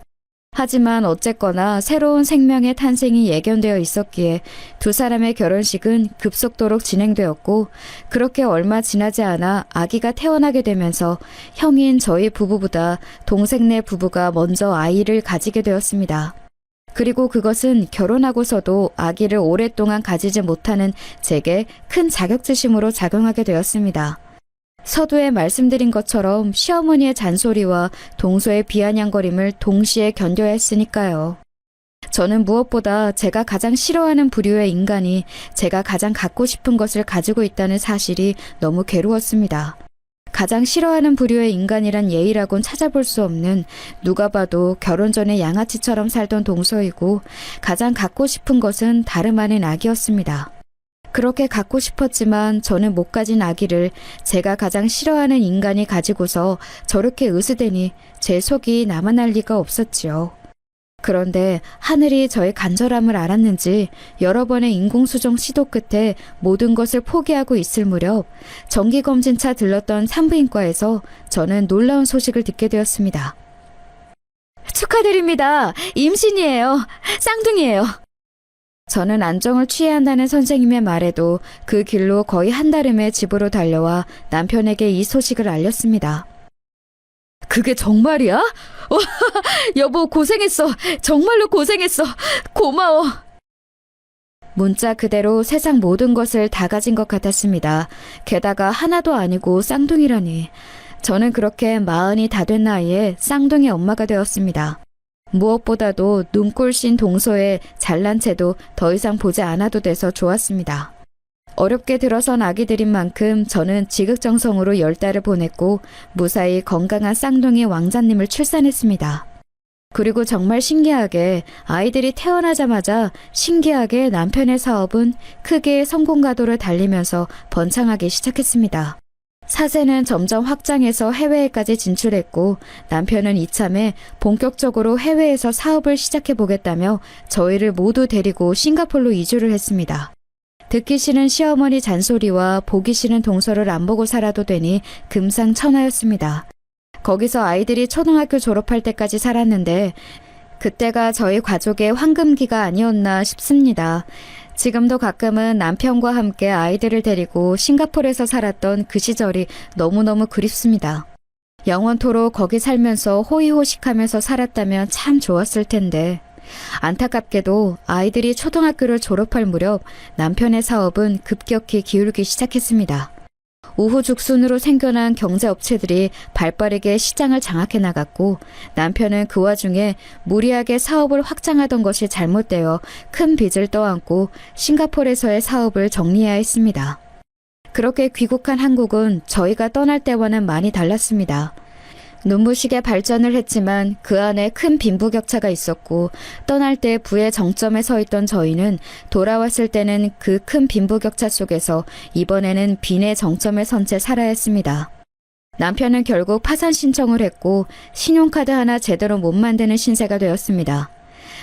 하지만 어쨌거나 새로운 생명의 탄생이 예견되어 있었기에 두 사람의 결혼식은 급속도로 진행되었고 그렇게 얼마 지나지 않아 아기가 태어나게 되면서 형인 저희 부부보다 동생네 부부가 먼저 아이를 가지게 되었습니다. 그리고 그것은 결혼하고서도 아기를 오랫동안 가지지 못하는 제게 큰 자격지심으로 작용하게 되었습니다. 서두에 말씀드린 것처럼 시어머니의 잔소리와 동서의 비아냥거림을 동시에 견뎌야 했으니까요. 저는 무엇보다 제가 가장 싫어하는 부류의 인간이 제가 가장 갖고 싶은 것을 가지고 있다는 사실이 너무 괴로웠습니다. 가장 싫어하는 부류의 인간이란 예의라곤 찾아볼 수 없는 누가 봐도 결혼 전에 양아치처럼 살던 동서이고 가장 갖고 싶은 것은 다름 아닌 아기였습니다. 그렇게 갖고 싶었지만 저는 못 가진 아기를 제가 가장 싫어하는 인간이 가지고서 저렇게 으스대니 제 속이 남아날 리가 없었지요. 그런데 하늘이 저의 간절함을 알았는지 여러 번의 인공수정 시도 끝에 모든 것을 포기하고 있을 무렵 정기검진차 들렀던 산부인과에서 저는 놀라운 소식을 듣게 되었습니다. 축하드립니다. 임신이에요. 쌍둥이에요. 저는 안정을 취해야 한다는 선생님의 말에도 그 길로 거의 한달음에 집으로 달려와 남편에게 이 소식을 알렸습니다. 그게 정말이야? 여보 고생했어. 정말로 고생했어. 고마워. 문자 그대로 세상 모든 것을 다 가진 것 같았습니다. 게다가 하나도 아니고 쌍둥이라니. 저는 그렇게 40이 다 된 나이에 쌍둥이 엄마가 되었습니다. 무엇보다도 눈꼴씬 동서에 잘난 채도 더 이상 보지 않아도 돼서 좋았습니다. 어렵게 들어선 아기들인 만큼 저는 지극정성으로 10달을 보냈고 무사히 건강한 쌍둥이 왕자님을 출산했습니다. 그리고 정말 신기하게 아이들이 태어나자마자 신기하게 남편의 사업은 크게 성공 가도를 달리면서 번창하기 시작했습니다. 사세는 점점 확장해서 해외에까지 진출했고 남편은 이참에 본격적으로 해외에서 사업을 시작해보겠다며 저희를 모두 데리고 싱가포르로 이주를 했습니다. 듣기 싫은 시어머니 잔소리와 보기 싫은 동서를 안 보고 살아도 되니 금상첨화였습니다. 거기서 아이들이 초등학교 졸업할 때까지 살았는데 그때가 저희 가족의 황금기가 아니었나 싶습니다. 지금도 가끔은 남편과 함께 아이들을 데리고 싱가포르에서 살았던 그 시절이 너무너무 그립습니다. 영원토록 거기 살면서 호의호식하면서 살았다면 참 좋았을 텐데 안타깝게도 아이들이 초등학교를 졸업할 무렵 남편의 사업은 급격히 기울기 시작했습니다. 우후죽순으로 생겨난 경제업체들이 발빠르게 시장을 장악해 나갔고 남편은 그 와중에 무리하게 사업을 확장하던 것이 잘못되어 큰 빚을 떠안고 싱가포르에서의 사업을 정리해야 했습니다. 그렇게 귀국한 한국은 저희가 떠날 때와는 많이 달랐습니다. 눈부시게 발전을 했지만 그 안에 큰 빈부격차가 있었고 떠날 때 부의 정점에 서 있던 저희는 돌아왔을 때는 그 큰 빈부격차 속에서 이번에는 빈의 정점에 선 채 살아야 했습니다. 남편은 결국 파산 신청을 했고 신용카드 하나 제대로 못 만드는 신세가 되었습니다.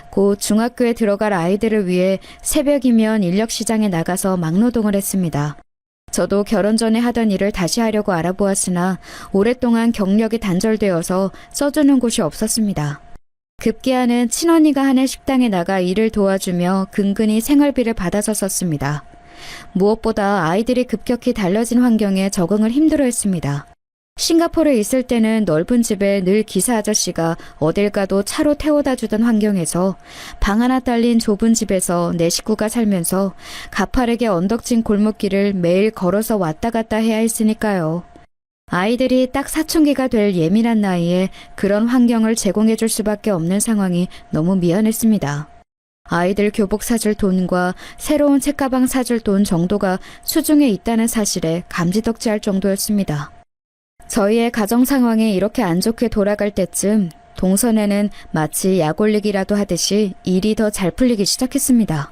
곧 중학교에 들어갈 아이들을 위해 새벽이면 인력시장에 나가서 막노동을 했습니다. 저도 결혼 전에 하던 일을 다시 하려고 알아보았으나 오랫동안 경력이 단절되어서 써주는 곳이 없었습니다. 급기야는 친언니가 하는 식당에 나가 일을 도와주며 근근히 생활비를 받아서 썼습니다. 무엇보다 아이들이 급격히 달라진 환경에 적응을 힘들어했습니다. 싱가포르에 있을 때는 넓은 집에 늘 기사 아저씨가 어딜 가도 차로 태워다 주던 환경에서 방 하나 딸린 좁은 집에서 내 식구가 살면서 가파르게 언덕진 골목길을 매일 걸어서 왔다 갔다 해야 했으니까요. 아이들이 딱 사춘기가 될 예민한 나이에 그런 환경을 제공해 줄 수밖에 없는 상황이 너무 미안했습니다. 아이들 교복 사줄 돈과 새로운 책가방 사줄 돈 정도가 수중에 있다는 사실에 감지덕지할 정도였습니다. 저희의 가정 상황이 이렇게 안 좋게 돌아갈 때쯤 동선에는 마치 약 올리기라도 하듯이 일이 더 잘 풀리기 시작했습니다.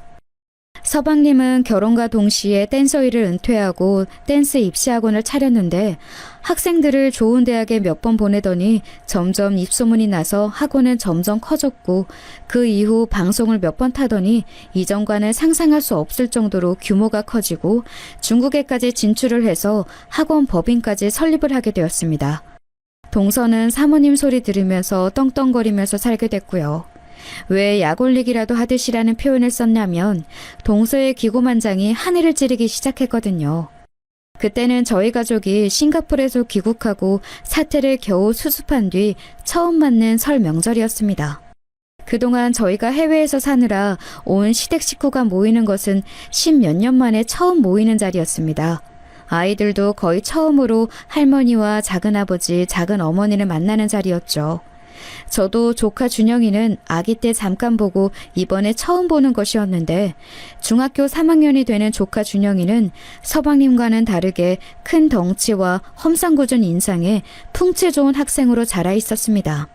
서방님은 결혼과 동시에 댄서 일을 은퇴하고 댄스 입시학원을 차렸는데 학생들을 좋은 대학에 몇 번 보내더니 점점 입소문이 나서 학원은 점점 커졌고 그 이후 방송을 몇 번 타더니 이전과는 상상할 수 없을 정도로 규모가 커지고 중국에까지 진출을 해서 학원 법인까지 설립을 하게 되었습니다. 동서는 사모님 소리 들으면서 떵떵거리면서 살게 됐고요. 왜 약올리기라도 하듯이라는 표현을 썼냐면 동서의 기고만장이 하늘을 찌르기 시작했거든요. 그때는 저희 가족이 싱가포르에서 귀국하고 사태를 겨우 수습한 뒤 처음 맞는 설 명절이었습니다. 그동안 저희가 해외에서 사느라 온 시댁 식구가 모이는 것은 10몇 년 만에 처음 모이는 자리였습니다. 아이들도 거의 처음으로 할머니와 작은아버지, 작은어머니를 만나는 자리였죠. 저도 조카 준영이는 아기 때 잠깐 보고 이번에 처음 보는 것이었는데 중학교 3학년이 되는 조카 준영이는 서방님과는 다르게 큰 덩치와 험상궂은 인상에 풍채 좋은 학생으로 자라 있었습니다.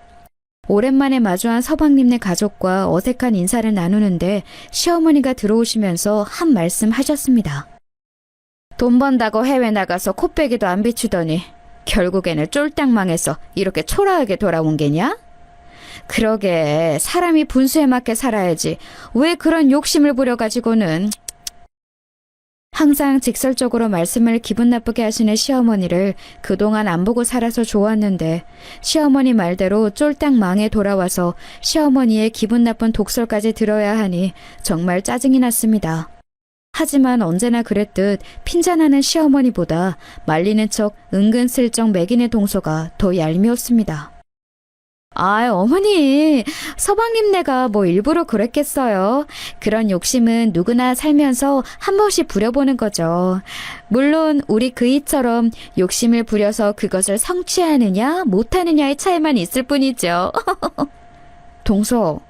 오랜만에 마주한 서방님네 가족과 어색한 인사를 나누는데 시어머니가 들어오시면서 한 말씀 하셨습니다. 돈 번다고 해외 나가서 코빼기도 안 비추더니 결국에는 쫄딱 망해서 이렇게 초라하게 돌아온 게냐? 그러게 사람이 분수에 맞게 살아야지 왜 그런 욕심을 부려가지고는. 항상 직설적으로 말씀을 기분 나쁘게 하시는 시어머니를 그동안 안 보고 살아서 좋았는데 시어머니 말대로 쫄딱 망해 돌아와서 시어머니의 기분 나쁜 독설까지 들어야 하니 정말 짜증이 났습니다. 하지만 언제나 그랬듯 핀잔하는 시어머니보다 말리는 척 은근슬쩍 매기는 동서가 더 얄미웠습니다. 아, 어머니, 서방님네가 뭐 일부러 그랬겠어요. 그런 욕심은 누구나 살면서 한 번씩 부려보는 거죠. 물론 우리 그이처럼 욕심을 부려서 그것을 성취하느냐 못하느냐의 차이만 있을 뿐이죠. 동서,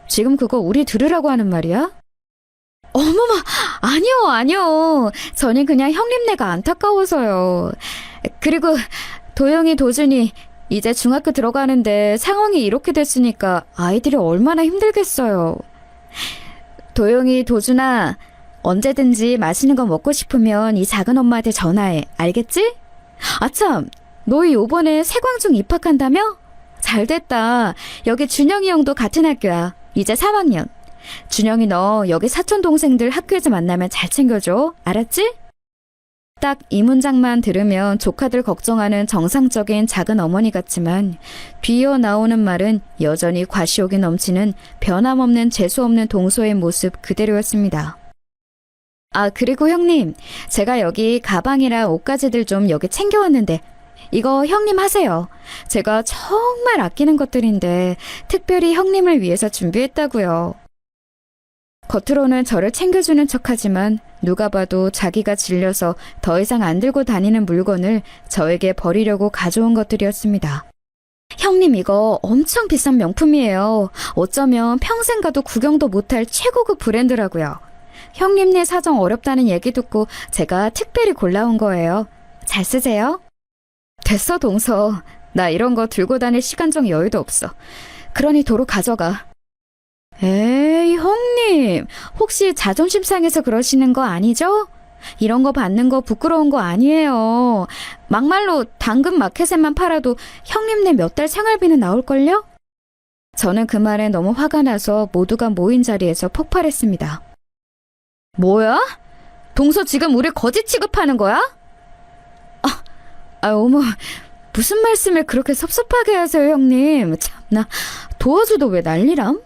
지금 그거 우리 들으라고 하는 말이야? 어머마, 아니요. 저는 그냥 형님네가 안타까워서요. 그리고 도영이, 도준이 이제 중학교 들어가는데 상황이 이렇게 됐으니까 아이들이 얼마나 힘들겠어요. 도영이, 도준아, 언제든지 맛있는 거 먹고 싶으면 이 작은 엄마한테 전화해. 알겠지? 아참, 너희 요번에 세광중 입학한다며? 잘됐다. 여기 준영이 형도 같은 학교야. 이제 3학년. 준영이 너 여기 사촌 동생들 학교에서 만나면 잘 챙겨줘. 알았지? 딱 이 문장만 들으면 조카들 걱정하는 정상적인 작은 어머니 같지만 뒤이어 나오는 말은 여전히 과시욕이 넘치는 변함없는 재수없는 동서의 모습 그대로였습니다. 아, 그리고 형님, 제가 여기 가방이랑 옷가지들 좀 여기 챙겨왔는데, 이거 형님 하세요. 제가 정말 아끼는 것들인데, 특별히 형님을 위해서 준비했다고요. 겉으로는 저를 챙겨주는 척하지만 누가 봐도 자기가 질려서 더 이상 안 들고 다니는 물건을 저에게 버리려고 가져온 것들이었습니다. 형님 이거 엄청 비싼 명품이에요. 어쩌면 평생 가도 구경도 못할 최고급 브랜드라고요. 형님네 사정 어렵다는 얘기 듣고 제가 특별히 골라온 거예요. 잘 쓰세요. 됐어 동서. 나 이런 거 들고 다닐 시간적 여유도 없어. 그러니 도로 가져가. 에이, 형님. 혹시 자존심 상해서 그러시는 거 아니죠? 이런 거 받는 거 부끄러운 거 아니에요. 막말로 당근 마켓에만 팔아도 형님네 몇 달 생활비는 나올걸요? 저는 그 말에 너무 화가 나서 모두가 모인 자리에서 폭발했습니다. 뭐야? 동서 지금 우리 거지 취급하는 거야? 어머, 무슨 말씀을 그렇게 섭섭하게 하세요, 형님. 참나, 도와줘도 왜 난리람?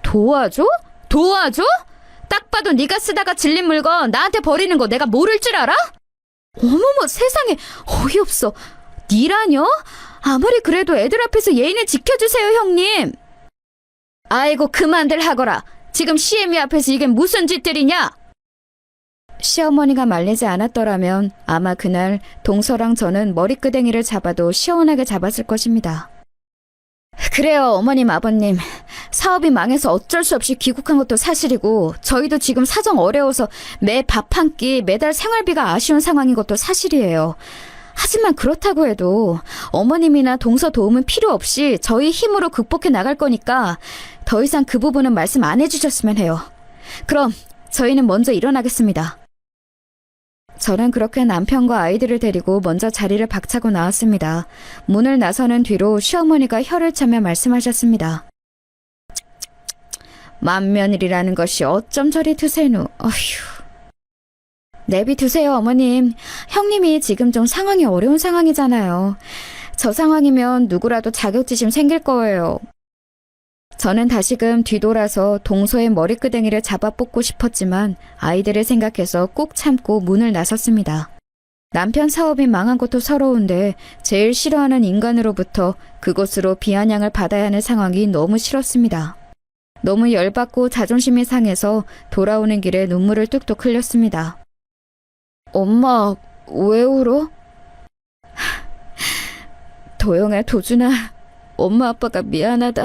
도와줘? 도와줘? 딱 봐도 네가 쓰다가 질린 물건 나한테 버리는 거 내가 모를 줄 알아? 어머머 세상에 어이없어. 니라뇨? 아무리 그래도 애들 앞에서 예의는 지켜주세요 형님. 아이고 그만들 하거라. 지금 시애미 앞에서 이게 무슨 짓들이냐? 시어머니가 말리지 않았더라면 아마 그날 동서랑 저는 머리끄댕이를 잡아도 시원하게 잡았을 것입니다. 그래요 어머님 아버님. 사업이 망해서 어쩔 수 없이 귀국한 것도 사실이고 저희도 지금 사정 어려워서 매 밥 한 끼 매달 생활비가 아쉬운 상황인 것도 사실이에요. 하지만 그렇다고 해도 어머님이나 동서 도움은 필요 없이 저희 힘으로 극복해 나갈 거니까 더 이상 그 부분은 말씀 안 해주셨으면 해요. 그럼 저희는 먼저 일어나겠습니다. 저는 그렇게 남편과 아이들을 데리고 먼저 자리를 박차고 나왔습니다. 문을 나서는 뒤로 시어머니가 혀를 차며 말씀하셨습니다. 만면일이라는 것이 어쩜 저리 드세누. 어휴. 내비두세요 어머님. 형님이 지금 좀 상황이 어려운 상황이잖아요. 저 상황이면 누구라도 자격지심 생길 거예요. 저는 다시금 뒤돌아서 동서의 머리끄댕이를 잡아 뽑고 싶었지만 아이들을 생각해서 꾹 참고 문을 나섰습니다. 남편 사업이 망한 것도 서러운데 제일 싫어하는 인간으로부터 그것으로 비아냥을 받아야 하는 상황이 너무 싫었습니다. 너무 열받고 자존심이 상해서 돌아오는 길에 눈물을 뚝뚝 흘렸습니다. 엄마, 왜 울어? 도영아, 도준아, 엄마 아빠가 미안하다.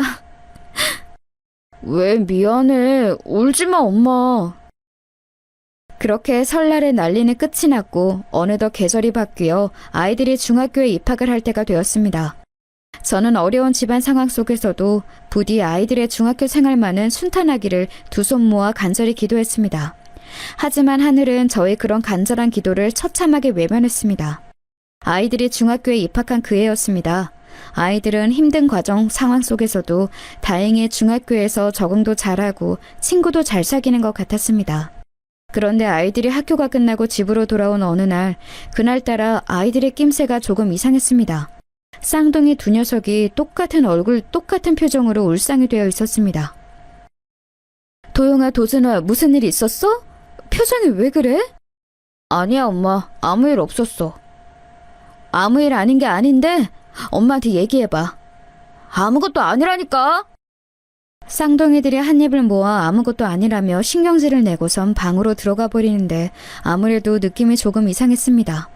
왜 미안해? 울지마 엄마. 그렇게 설날의 난리는 끝이 났고 어느덧 계절이 바뀌어 아이들이 중학교에 입학을 할 때가 되었습니다. 저는 어려운 집안 상황 속에서도 부디 아이들의 중학교 생활만은 순탄하기를 두 손 모아 간절히 기도했습니다. 하지만 하늘은 저의 그런 간절한 기도를 처참하게 외면했습니다. 아이들이 중학교에 입학한 그 해였습니다. 아이들은 힘든 과정 상황 속에서도 다행히 중학교에서 적응도 잘하고 친구도 잘 사귀는 것 같았습니다. 그런데 아이들이 학교가 끝나고 집으로 돌아온 어느 날, 그날따라 아이들의 낌새가 조금 이상했습니다. 쌍둥이 두 녀석이 똑같은 얼굴, 똑같은 표정으로 울상이 되어 있었습니다. 도영아, 도준아, 무슨 일 있었어? 표정이 왜 그래? 아니야, 엄마. 아무 일 없었어. 아무 일 아닌 게 아닌데 엄마한테 얘기해봐. 아무것도 아니라니까. 쌍둥이들이 한 입을 모아 아무것도 아니라며 신경질을 내고선 방으로 들어가 버리는데 아무래도 느낌이 조금 이상했습니다.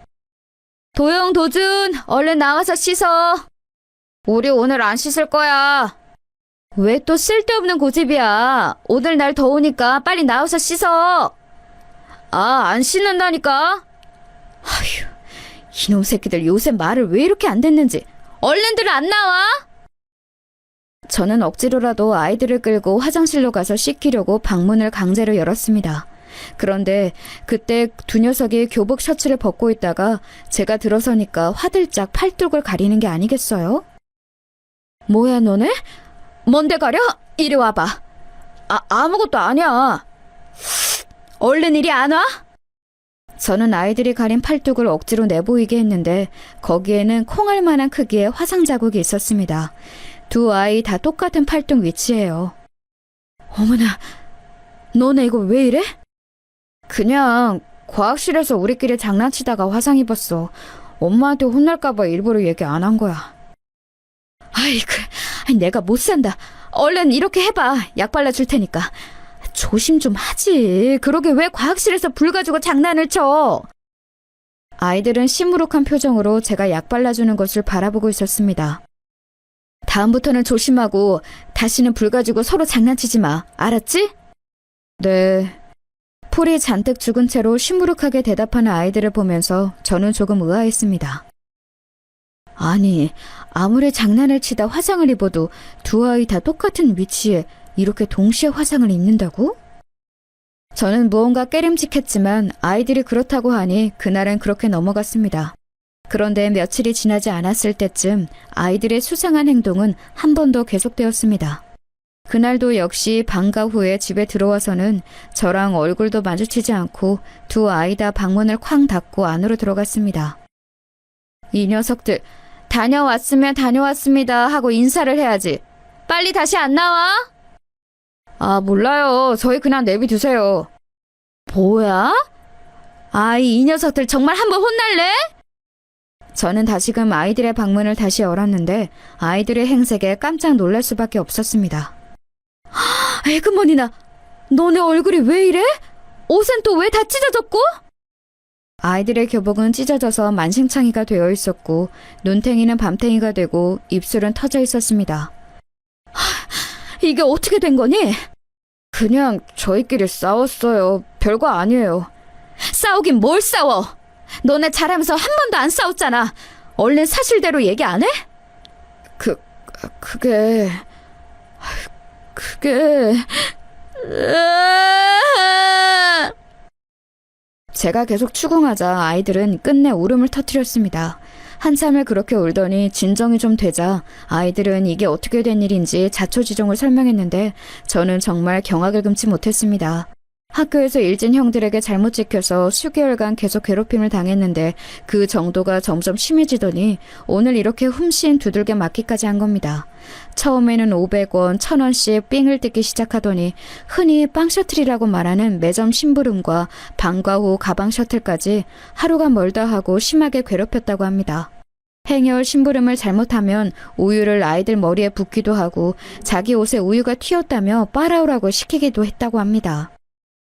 도영, 도준, 얼른 나와서 씻어. 우리 오늘 안 씻을 거야. 왜 또 쓸데없는 고집이야. 오늘 날 더우니까 빨리 나와서 씻어. 안 씻는다니까. 아휴, 이놈 새끼들 요새 말을 왜 이렇게 안 듣는지. 얼른들 안 나와? 저는 억지로라도 아이들을 끌고 화장실로 가서 씻기려고 방문을 강제로 열었습니다. 그런데 그때 두 녀석이 교복 셔츠를 벗고 있다가 제가 들어서니까 화들짝 팔뚝을 가리는 게 아니겠어요? 뭐야 너네? 뭔데 가려? 이리 와봐. 아무것도 아니야. 얼른 이리 안 와? 저는 아이들이 가린 팔뚝을 억지로 내보이게 했는데 거기에는 콩알만한 크기의 화상 자국이 있었습니다. 두 아이 다 똑같은 팔뚝 위치예요. 어머나, 너네 이거 왜 이래? 그냥 과학실에서 우리끼리 장난치다가 화상 입었어. 엄마한테 혼날까봐 일부러 얘기 안 한 거야. 아이고, 내가 못 산다. 얼른 이렇게 해봐. 약 발라줄 테니까. 조심 좀 하지. 그러게 왜 과학실에서 불 가지고 장난을 쳐? 아이들은 시무룩한 표정으로 제가 약 발라주는 것을 바라보고 있었습니다. 다음부터는 조심하고 다시는 불 가지고 서로 장난치지 마. 알았지? 네. 풀이 잔뜩 죽은 채로 시무룩하게 대답하는 아이들을 보면서 저는 조금 의아했습니다. 아니, 아무리 장난을 치다 화상을 입어도 두 아이 다 똑같은 위치에 이렇게 동시에 화상을 입는다고? 저는 무언가 깨름직했지만 아이들이 그렇다고 하니 그날은 그렇게 넘어갔습니다. 그런데 며칠이 지나지 않았을 때쯤 아이들의 수상한 행동은 한 번 더 계속되었습니다. 그날도 역시 방과 후에 집에 들어와서는 저랑 얼굴도 마주치지 않고 두 아이 다 방문을 쾅 닫고 안으로 들어갔습니다. 이 녀석들, 다녀왔으면 다녀왔습니다 하고 인사를 해야지. 빨리 다시 안 나와? 아, 몰라요. 저희 그냥 내비두세요. 뭐야? 이 녀석들 정말 한번 혼날래? 저는 다시금 아이들의 방문을 다시 열었는데 아이들의 행색에 깜짝 놀랄 수밖에 없었습니다. 에그머니나, 너네 얼굴이 왜 이래? 옷은 또 왜 다 찢어졌고? 아이들의 교복은 찢어져서 만신창이가 되어 있었고 눈탱이는 밤탱이가 되고 입술은 터져 있었습니다. 이게 어떻게 된 거니? 그냥 저희끼리 싸웠어요. 별거 아니에요. 싸우긴 뭘 싸워? 너네 잘하면서 한 번도 안 싸웠잖아. 얼른 사실대로 얘기 안 해? 그게... 제가 계속 추궁하자 아이들은 끝내 울음을 터뜨렸습니다. 한참을 그렇게 울더니 진정이 좀 되자 아이들은 이게 어떻게 된 일인지 자초지종을 설명했는데 저는 정말 경악을 금치 못했습니다. 학교에서 일진 형들에게 잘못 찍혀서 수개월간 계속 괴롭힘을 당했는데 그 정도가 점점 심해지더니 오늘 이렇게 훔씬 두들겨 맞기까지 한 겁니다. 처음에는 500원, 1000원씩 삥을 뜯기 시작하더니 흔히 빵 셔틀이라고 말하는 매점 심부름과 방과 후 가방 셔틀까지 하루가 멀다 하고 심하게 괴롭혔다고 합니다. 행여를 심부름을 잘못하면 우유를 아이들 머리에 붓기도 하고 자기 옷에 우유가 튀었다며 빨아오라고 시키기도 했다고 합니다.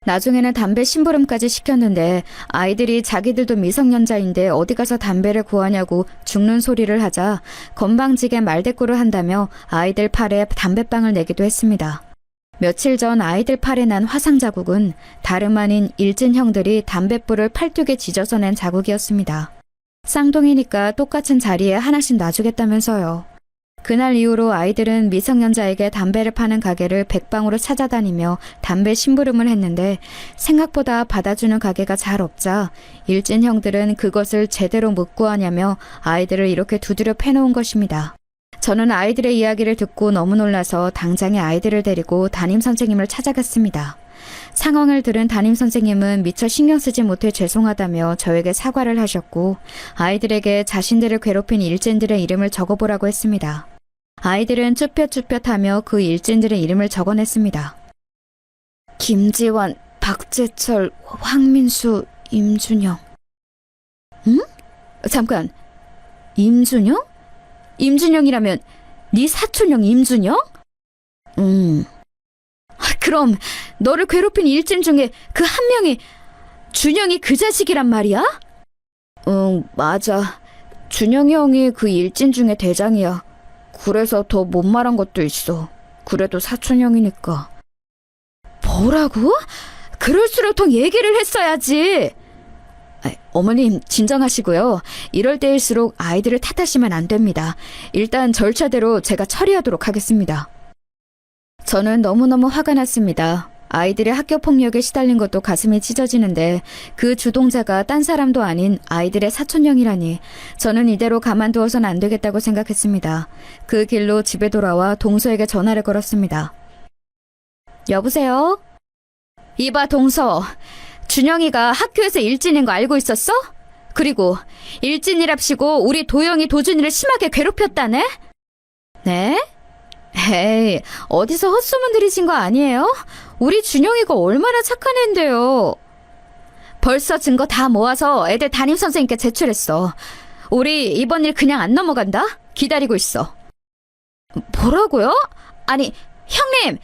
나중에는 담배 심부름까지 시켰는데 아이들이 자기들도 미성년자인데 어디 가서 담배를 구하냐고 죽는 소리를 하자 건방지게 말대꾸를 한다며 아이들 팔에 담배빵을 내기도 했습니다. 며칠 전 아이들 팔에 난 화상 자국은 다름 아닌 일진 형들이 담뱃불을 팔뚝에 지져서 낸 자국이었습니다. 쌍둥이니까 똑같은 자리에 하나씩 놔주겠다면서요. 그날 이후로 아이들은 미성년자에게 담배를 파는 가게를 백방으로 찾아다니며 담배 심부름을 했는데 생각보다 받아주는 가게가 잘 없자 일진 형들은 그것을 제대로 못 구하냐며 아이들을 이렇게 두드려 패놓은 것입니다. 저는 아이들의 이야기를 듣고 너무 놀라서 당장에 아이들을 데리고 담임선생님을 찾아갔습니다. 상황을 들은 담임선생님은 미처 신경 쓰지 못해 죄송하다며 저에게 사과를 하셨고 아이들에게 자신들을 괴롭힌 일진들의 이름을 적어보라고 했습니다. 아이들은 쭈뼛쭈뼛하며 그 일진들의 이름을 적어냈습니다. 김지환, 박재철, 황민수, 임준영. 응? 잠깐, 임준영? 임준영이라면 네 사촌형 임준영? 그럼 너를 괴롭힌 일진 중에 그 한 명이 준영이 그 자식이란 말이야? 응, 맞아. 준영이 형이 그 일진 중에 대장이야. 그래서 더 못 말한 것도 있어. 그래도 사촌형이니까. 뭐라고? 그럴수록 더 얘기를 했어야지. 어머님 진정하시고요. 이럴 때일수록 아이들을 탓하시면 안 됩니다. 일단 절차대로 제가 처리하도록 하겠습니다. 저는 너무너무 화가 났습니다. 아이들의 학교 폭력에 시달린 것도 가슴이 찢어지는데 그 주동자가 딴 사람도 아닌 아이들의 사촌형이라니 저는 이대로 가만두어선 안 되겠다고 생각했습니다. 그 길로 집에 돌아와 동서에게 전화를 걸었습니다. 여보세요? 이봐 동서, 준영이가 학교에서 일진인 거 알고 있었어? 그리고 일진이랍시고 우리 도영이 도준이를 심하게 괴롭혔다네? 네? 에이, 어디서 헛소문 들이신 거 아니에요? 우리 준영이가 얼마나 착한 앤데요. 벌써 증거 다 모아서 애들 담임선생님께 제출했어. 우리 이번 일 그냥 안 넘어간다? 기다리고 있어. 뭐라고요? 아니, 형님!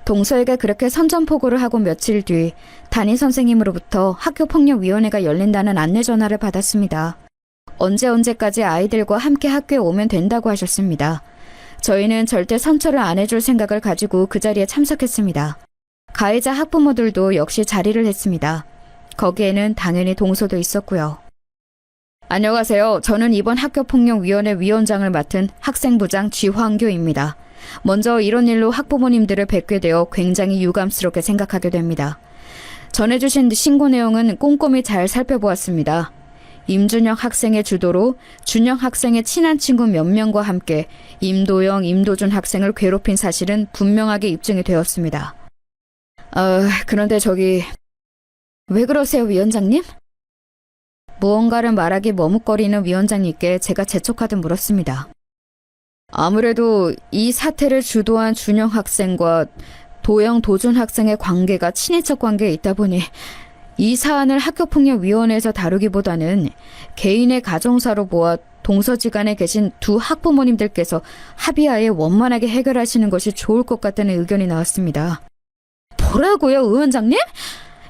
동서에게 그렇게 선전포고를 하고 며칠 뒤 담임선생님으로부터 학교폭력위원회가 열린다는 안내 전화를 받았습니다. 언제까지 아이들과 함께 학교에 오면 된다고 하셨습니다. 저희는 절대 선처를 안 해줄 생각을 가지고 그 자리에 참석했습니다. 가해자 학부모들도 역시 자리를 했습니다. 거기에는 당연히 동서도 있었고요. 안녕하세요. 저는 이번 학교폭력위원회 위원장을 맡은 학생부장 쥐황교입니다. 먼저 이런 일로 학부모님들을 뵙게 되어 굉장히 유감스럽게 생각하게 됩니다. 전해주신 신고 내용은 꼼꼼히 잘 살펴보았습니다. 임준혁 학생의 주도로 준혁 학생의 친한 친구 몇 명과 함께 임도영, 임도준 학생을 괴롭힌 사실은 분명하게 입증이 되었습니다. 그런데 왜 그러세요, 위원장님? 무언가를 말하기 머뭇거리는 위원장님께 제가 재촉하듯 물었습니다. 아무래도 이 사태를 주도한 준혁 학생과 도영, 도준 학생의 관계가 친인척 관계에 있다 보니 이 사안을 학교폭력위원회에서 다루기보다는 개인의 가정사로 보아 동서지간에 계신 두 학부모님들께서 합의하에 원만하게 해결하시는 것이 좋을 것 같다는 의견이 나왔습니다. 뭐라고요, 위원장님?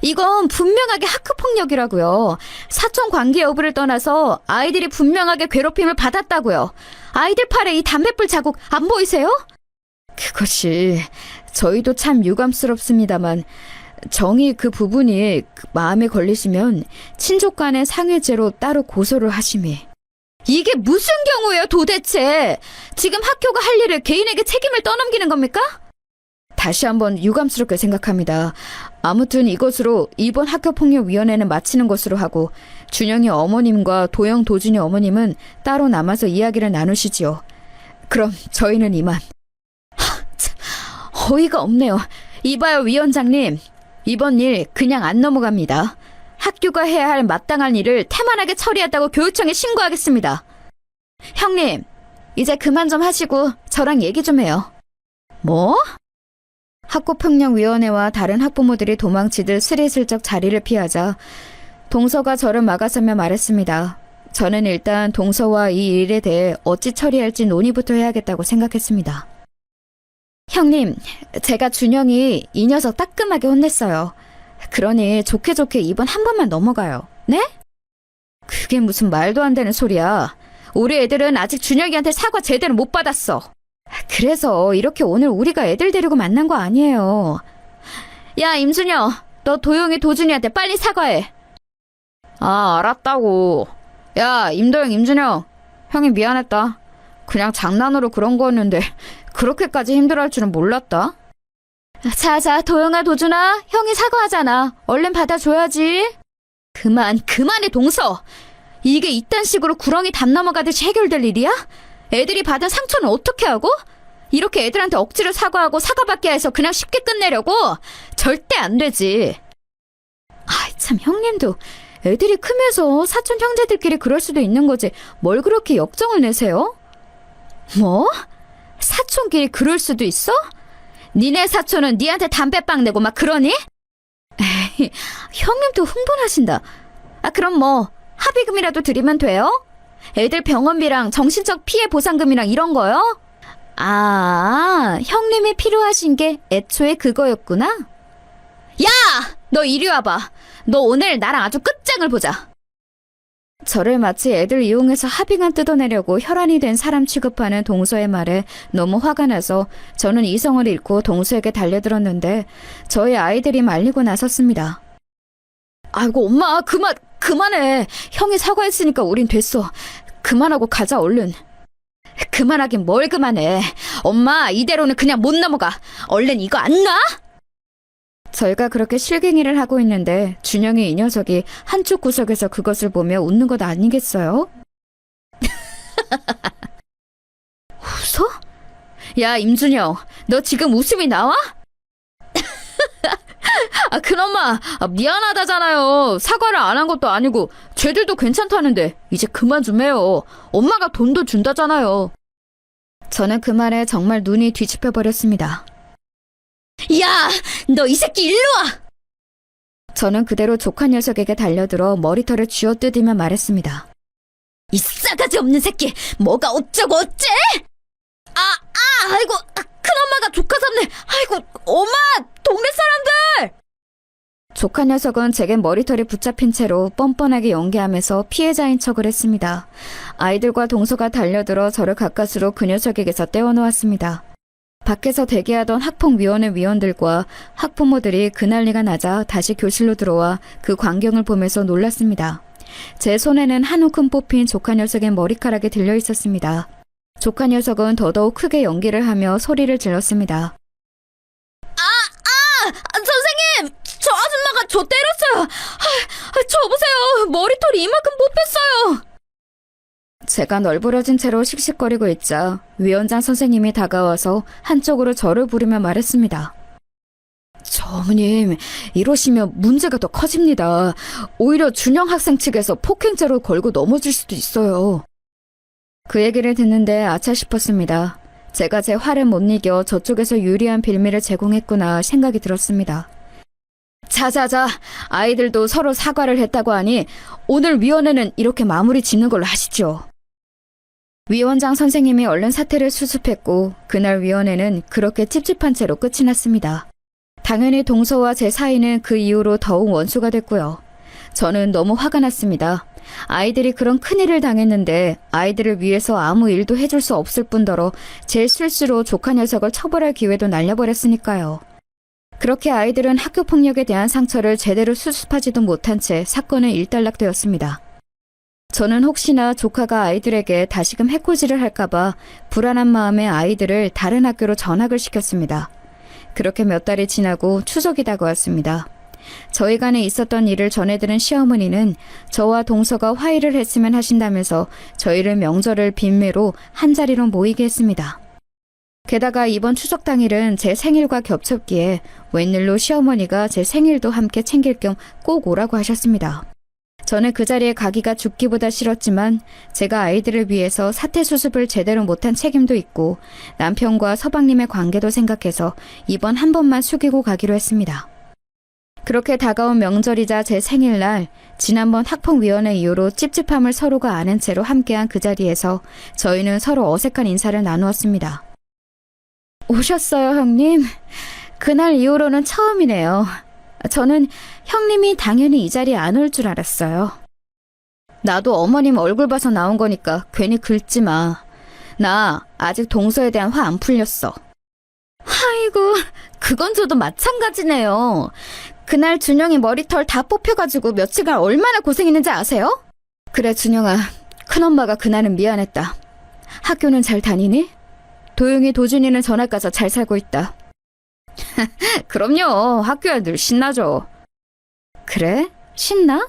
이건 분명하게 학교폭력이라고요. 사촌 관계 여부를 떠나서 아이들이 분명하게 괴롭힘을 받았다고요. 아이들 팔에 이 담뱃불 자국 안 보이세요? 그것이 저희도 참 유감스럽습니다만 정이 그 부분이 마음에 걸리시면 친족 간의 상해죄로 따로 고소를 하심이. 이게 무슨 경우예요, 도대체? 지금 학교가 할 일을 개인에게 책임을 떠넘기는 겁니까? 다시 한번 유감스럽게 생각합니다. 아무튼 이것으로 이번 학교폭력위원회는 마치는 것으로 하고 준영이 어머님과 도영, 도준이 어머님은 따로 남아서 이야기를 나누시지요. 그럼 저희는 이만. 참, 어이가 없네요. 이봐요, 위원장님. 이번 일 그냥 안 넘어갑니다. 학교가 해야 할 마땅한 일을 태만하게 처리했다고 교육청에 신고하겠습니다. 형님, 이제 그만 좀 하시고 저랑 얘기 좀 해요. 뭐? 학교폭력위원회와 다른 학부모들이 도망치듯 스리슬쩍 자리를 피하자 동서가 저를 막아서며 말했습니다. 저는 일단 동서와 이 일에 대해 어찌 처리할지 논의부터 해야겠다고 생각했습니다. 형님, 제가 준영이 이 녀석 따끔하게 혼냈어요. 그러니 좋게 이번 한 번만 넘어가요. 네? 그게 무슨 말도 안 되는 소리야. 우리 애들은 아직 준영이한테 사과 제대로 못 받았어. 그래서 이렇게 오늘 우리가 애들 데리고 만난 거 아니에요. 야, 임준혁, 너 도영이, 도준이한테 빨리 사과해. 아, 알았다고. 야, 임도영, 임준혁, 형이 미안했다. 그냥 장난으로 그런 거였는데 그렇게까지 힘들어할 줄은 몰랐다. 자, 도영아, 도준아, 형이 사과하잖아. 얼른 받아줘야지. 그만해, 동서. 이게 이딴 식으로 구렁이 담 넘어가듯이 해결될 일이야? 애들이 받은 상처는 어떻게 하고? 이렇게 애들한테 억지로 사과하고 사과받게 해서 그냥 쉽게 끝내려고? 절대 안 되지. 아이, 참, 형님도 애들이 크면서 사촌 형제들끼리 그럴 수도 있는 거지. 뭘 그렇게 역정을 내세요? 뭐? 사촌끼리 그럴 수도 있어? 니네 사촌은 니한테 담배빵 내고 막 그러니? 에이, 형님도 흥분하신다. 그럼 뭐 합의금이라도 드리면 돼요? 애들 병원비랑 정신적 피해 보상금이랑 이런 거요? 형님이 필요하신 게 애초에 그거였구나? 야! 너 이리 와봐. 너 오늘 나랑 아주 끝장을 보자. 저를 마치 애들 이용해서 합의금 뜯어내려고 혈안이 된 사람 취급하는 동서의 말에 너무 화가 나서 저는 이성을 잃고 동서에게 달려들었는데 저희 아이들이 말리고 나섰습니다. 아이고, 엄마, 그만해. 형이 사과했으니까 우린 됐어. 그만하고 가자, 얼른. 그만하긴 뭘 그만해. 엄마, 이대로는 그냥 못 넘어가. 얼른 이거 안 놔? 저희가 그렇게 실갱이를 하고 있는데 준영이 이 녀석이 한쪽 구석에서 그것을 보며 웃는 것 아니겠어요? 웃어? 야, 임준영, 너 지금 웃음이 나와? 그놈아, 미안하다잖아요. 사과를 안 한 것도 아니고 쟤들도 괜찮다는데 이제 그만 좀 해요. 엄마가 돈도 준다잖아요. 저는 그 말에 정말 눈이 뒤집혀 버렸습니다. 야, 너 이 새끼 일로 와! 저는 그대로 조카 녀석에게 달려들어 머리털을 쥐어뜯으며 말했습니다. 이 싸가지 없는 새끼! 뭐가 어쩌고 어째! 아이고, 큰엄마가 조카 잡네! 아이고, 엄마! 동네 사람들! 조카 녀석은 제게 머리털이 붙잡힌 채로 뻔뻔하게 연기하면서 피해자인 척을 했습니다. 아이들과 동서가 달려들어 저를 가까스로 그 녀석에게서 떼어놓았습니다. 밖에서 대기하던 학폭위원회 위원들과 학부모들이 그 난리가 나자 다시 교실로 들어와 그 광경을 보면서 놀랐습니다. 제 손에는 한 움큼 뽑힌 조카 녀석의 머리카락이 들려 있었습니다. 조카 녀석은 더더욱 크게 연기를 하며 소리를 질렀습니다. 선생님! 저 아줌마가 저 때렸어요! 저 보세요! 머리털이 이만큼 뽑혔어요! 제가 널브러진 채로 씩씩거리고 있자 위원장 선생님이 다가와서 한쪽으로 저를 부르며 말했습니다. 저 어머님, 이러시면 문제가 더 커집니다. 오히려 준영 학생 측에서 폭행죄로 걸고 넘어질 수도 있어요. 그 얘기를 듣는데 아차 싶었습니다. 제가 제 화를 못 이겨 저쪽에서 유리한 빌미를 제공했구나 생각이 들었습니다. 자자자, 아이들도 서로 사과를 했다고 하니 오늘 위원회는 이렇게 마무리 짓는 걸로 하시죠. 위원장 선생님이 얼른 사태를 수습했고 그날 위원회는 그렇게 찝찝한 채로 끝이 났습니다. 당연히 동서와 제 사이는 그 이후로 더욱 원수가 됐고요. 저는 너무 화가 났습니다. 아이들이 그런 큰일을 당했는데 아이들을 위해서 아무 일도 해줄 수 없을 뿐더러 제 실수로 조카 녀석을 처벌할 기회도 날려버렸으니까요. 그렇게 아이들은 학교폭력에 대한 상처를 제대로 수습하지도 못한 채 사건은 일단락되었습니다. 저는 혹시나 조카가 아이들에게 다시금 해코지를 할까봐 불안한 마음에 아이들을 다른 학교로 전학을 시켰습니다. 그렇게 몇 달이 지나고 추석이 다가왔습니다. 저희 간에 있었던 일을 전해들은 시어머니는 저와 동서가 화해를 했으면 하신다면서 저희를 명절을 빈매로 한자리로 모이게 했습니다. 게다가 이번 추석 당일은 제 생일과 겹쳤기에 웬일로 시어머니가 제 생일도 함께 챙길 겸 꼭 오라고 하셨습니다. 저는 그 자리에 가기가 죽기보다 싫었지만 제가 아이들을 위해서 사태 수습을 제대로 못한 책임도 있고 남편과 서방님의 관계도 생각해서 이번 한 번만 숙이고 가기로 했습니다. 그렇게 다가온 명절이자 제 생일날 지난번 학폭위원회 이후로 찝찝함을 서로가 아는 채로 함께한 그 자리에서 저희는 서로 어색한 인사를 나누었습니다. 오셨어요, 형님? 그날 이후로는 처음이네요. 저는 형님이 당연히 이 자리에 안 올 줄 알았어요. 나도 어머님 얼굴 봐서 나온 거니까 괜히 긁지 마. 나 아직 동서에 대한 화 안 풀렸어. 아이고, 그건 저도 마찬가지네요. 그날 준영이 머리털 다 뽑혀가지고 며칠간 얼마나 고생했는지 아세요? 그래, 준영아. 큰엄마가 그날은 미안했다. 학교는 잘 다니니? 도영이, 도준이는 전학 가서 잘 살고 있다. 그럼요. 학교 애들 신나죠. 그래? 신나?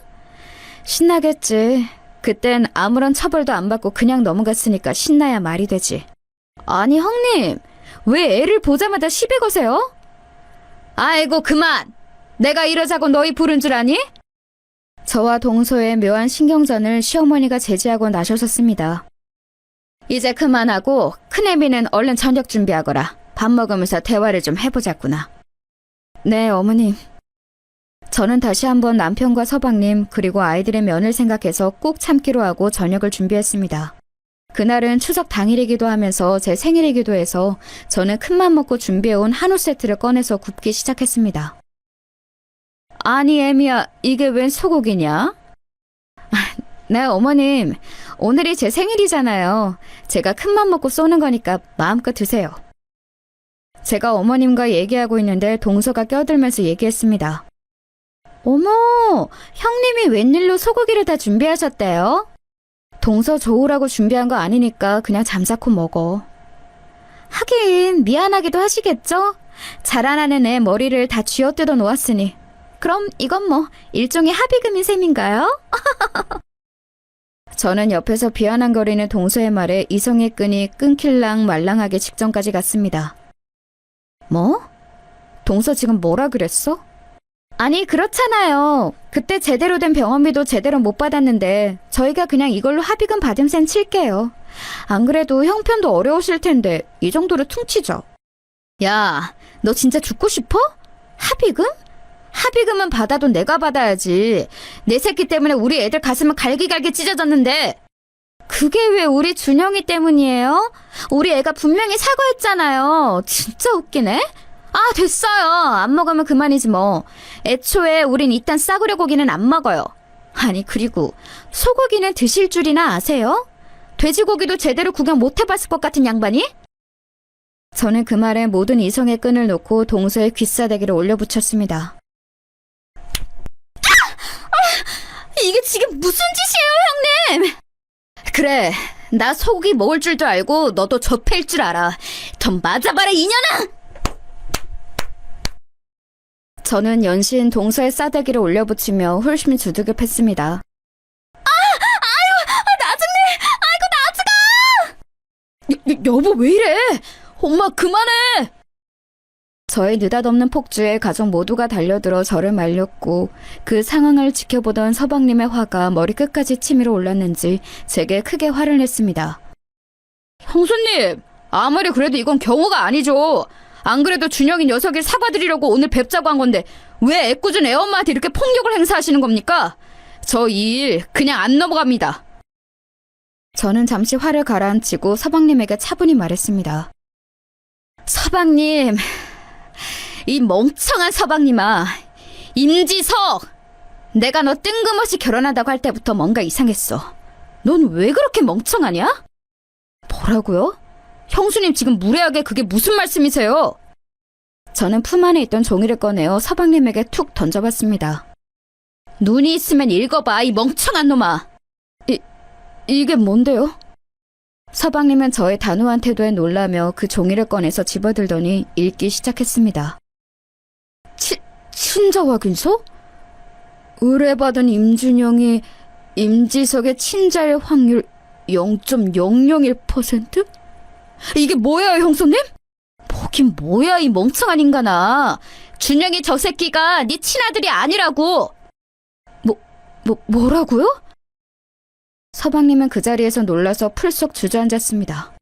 신나겠지. 그땐 아무런 처벌도 안 받고 그냥 넘어갔으니까 신나야 말이 되지. 아니, 형님. 왜 애를 보자마자 시비 거세요? 아이고, 그만! 내가 이러자고 너희 부른 줄 아니? 저와 동서의 묘한 신경전을 시어머니가 제지하고 나서셨습니다. 이제 그만하고 큰애미는 얼른 저녁 준비하거라. 밥 먹으면서 대화를 좀 해보자꾸나. 네, 어머님. 저는 다시 한번 남편과 서방님 그리고 아이들의 면을 생각해서 꼭 참기로 하고 저녁을 준비했습니다. 그날은 추석 당일이기도 하면서 제 생일이기도 해서 저는 큰맘 먹고 준비해온 한우 세트를 꺼내서 굽기 시작했습니다. 아니, 애미야, 이게 웬 소고기냐? 네, 어머님. 오늘이 제 생일이잖아요. 제가 큰맘 먹고 쏘는 거니까 마음껏 드세요. 제가 어머님과 얘기하고 있는데 동서가 껴들면서 얘기했습니다. 어머, 형님이 웬일로 소고기를 다 준비하셨대요? 동서 좋으라고 준비한 거 아니니까 그냥 잠자코 먹어. 하긴 미안하기도 하시겠죠? 자라나는 애 머리를 다 쥐어뜯어 놓았으니 그럼 이건 뭐 일종의 합의금인 셈인가요? 저는 옆에서 비아냥거리는 동서의 말에 이성의 끈이 끊길랑 말랑하게 직전까지 갔습니다. 뭐? 동서 지금 뭐라 그랬어? 아니, 그렇잖아요. 그때 제대로 된 병원비도 제대로 못 받았는데 저희가 그냥 이걸로 합의금 받은 셈 칠게요. 안 그래도 형편도 어려우실 텐데 이 정도로 퉁치죠. 야, 너 진짜 죽고 싶어? 합의금? 합의금은 받아도 내가 받아야지. 내 새끼 때문에 우리 애들 가슴은 갈기갈기 찢어졌는데. 그게 왜 우리 준영이 때문이에요? 우리 애가 분명히 사과했잖아요. 진짜 웃기네. 아, 됐어요. 안 먹으면 그만이지 뭐. 애초에 우린 이딴 싸구려 고기는 안 먹어요. 아니, 그리고 소고기는 드실 줄이나 아세요? 돼지고기도 제대로 구경 못 해봤을 것 같은 양반이? 저는 그 말에 모든 이성의 끈을 놓고 동서의 귀싸대기를 올려붙였습니다. 이게 지금 무슨 짓이에요, 형님? 그래, 나 소고기 먹을 줄도 알고 너도 좁힐 줄 알아. 더 맞아봐라, 이년아! 저는 연신 동서의 싸대기를 올려붙이며 홀씬 두들겨 팼습니다. 여보, 왜 이래? 엄마, 그만해! 저의 느닷없는 폭주에 가족 모두가 달려들어 저를 말렸고 그 상황을 지켜보던 서방님의 화가 머리끝까지 치밀어 올랐는지 제게 크게 화를 냈습니다. 형수님, 아무리 그래도 이건 경우가 아니죠. 안 그래도 준영이 녀석이 사과드리려고 오늘 뵙자고 한 건데 왜 애꿎은 애엄마한테 이렇게 폭력을 행사하시는 겁니까? 저 이 일 그냥 안 넘어갑니다. 저는 잠시 화를 가라앉히고 서방님에게 차분히 말했습니다. 서방님, 이 멍청한 서방님아, 임지석! 내가 너 뜬금없이 결혼한다고 할 때부터 뭔가 이상했어. 넌 왜 그렇게 멍청하냐? 뭐라고요? 형수님 지금 무례하게 그게 무슨 말씀이세요? 저는 품 안에 있던 종이를 꺼내어 서방님에게 툭 던져봤습니다. 눈이 있으면 읽어봐, 이 멍청한 놈아. 이게 뭔데요? 서방님은 저의 단호한 태도에 놀라며 그 종이를 꺼내서 집어들더니 읽기 시작했습니다. 친자 확인서? 의뢰받은 임준영이 임지석의 친자일 확률 0.001%? 이게 뭐예요, 형수님? 뭐긴 뭐야, 이 멍청한 인간아. 준영이 저 새끼가 네 친아들이 아니라고. 뭐라고요? 서방님은 그 자리에서 놀라서 풀썩 주저앉았습니다.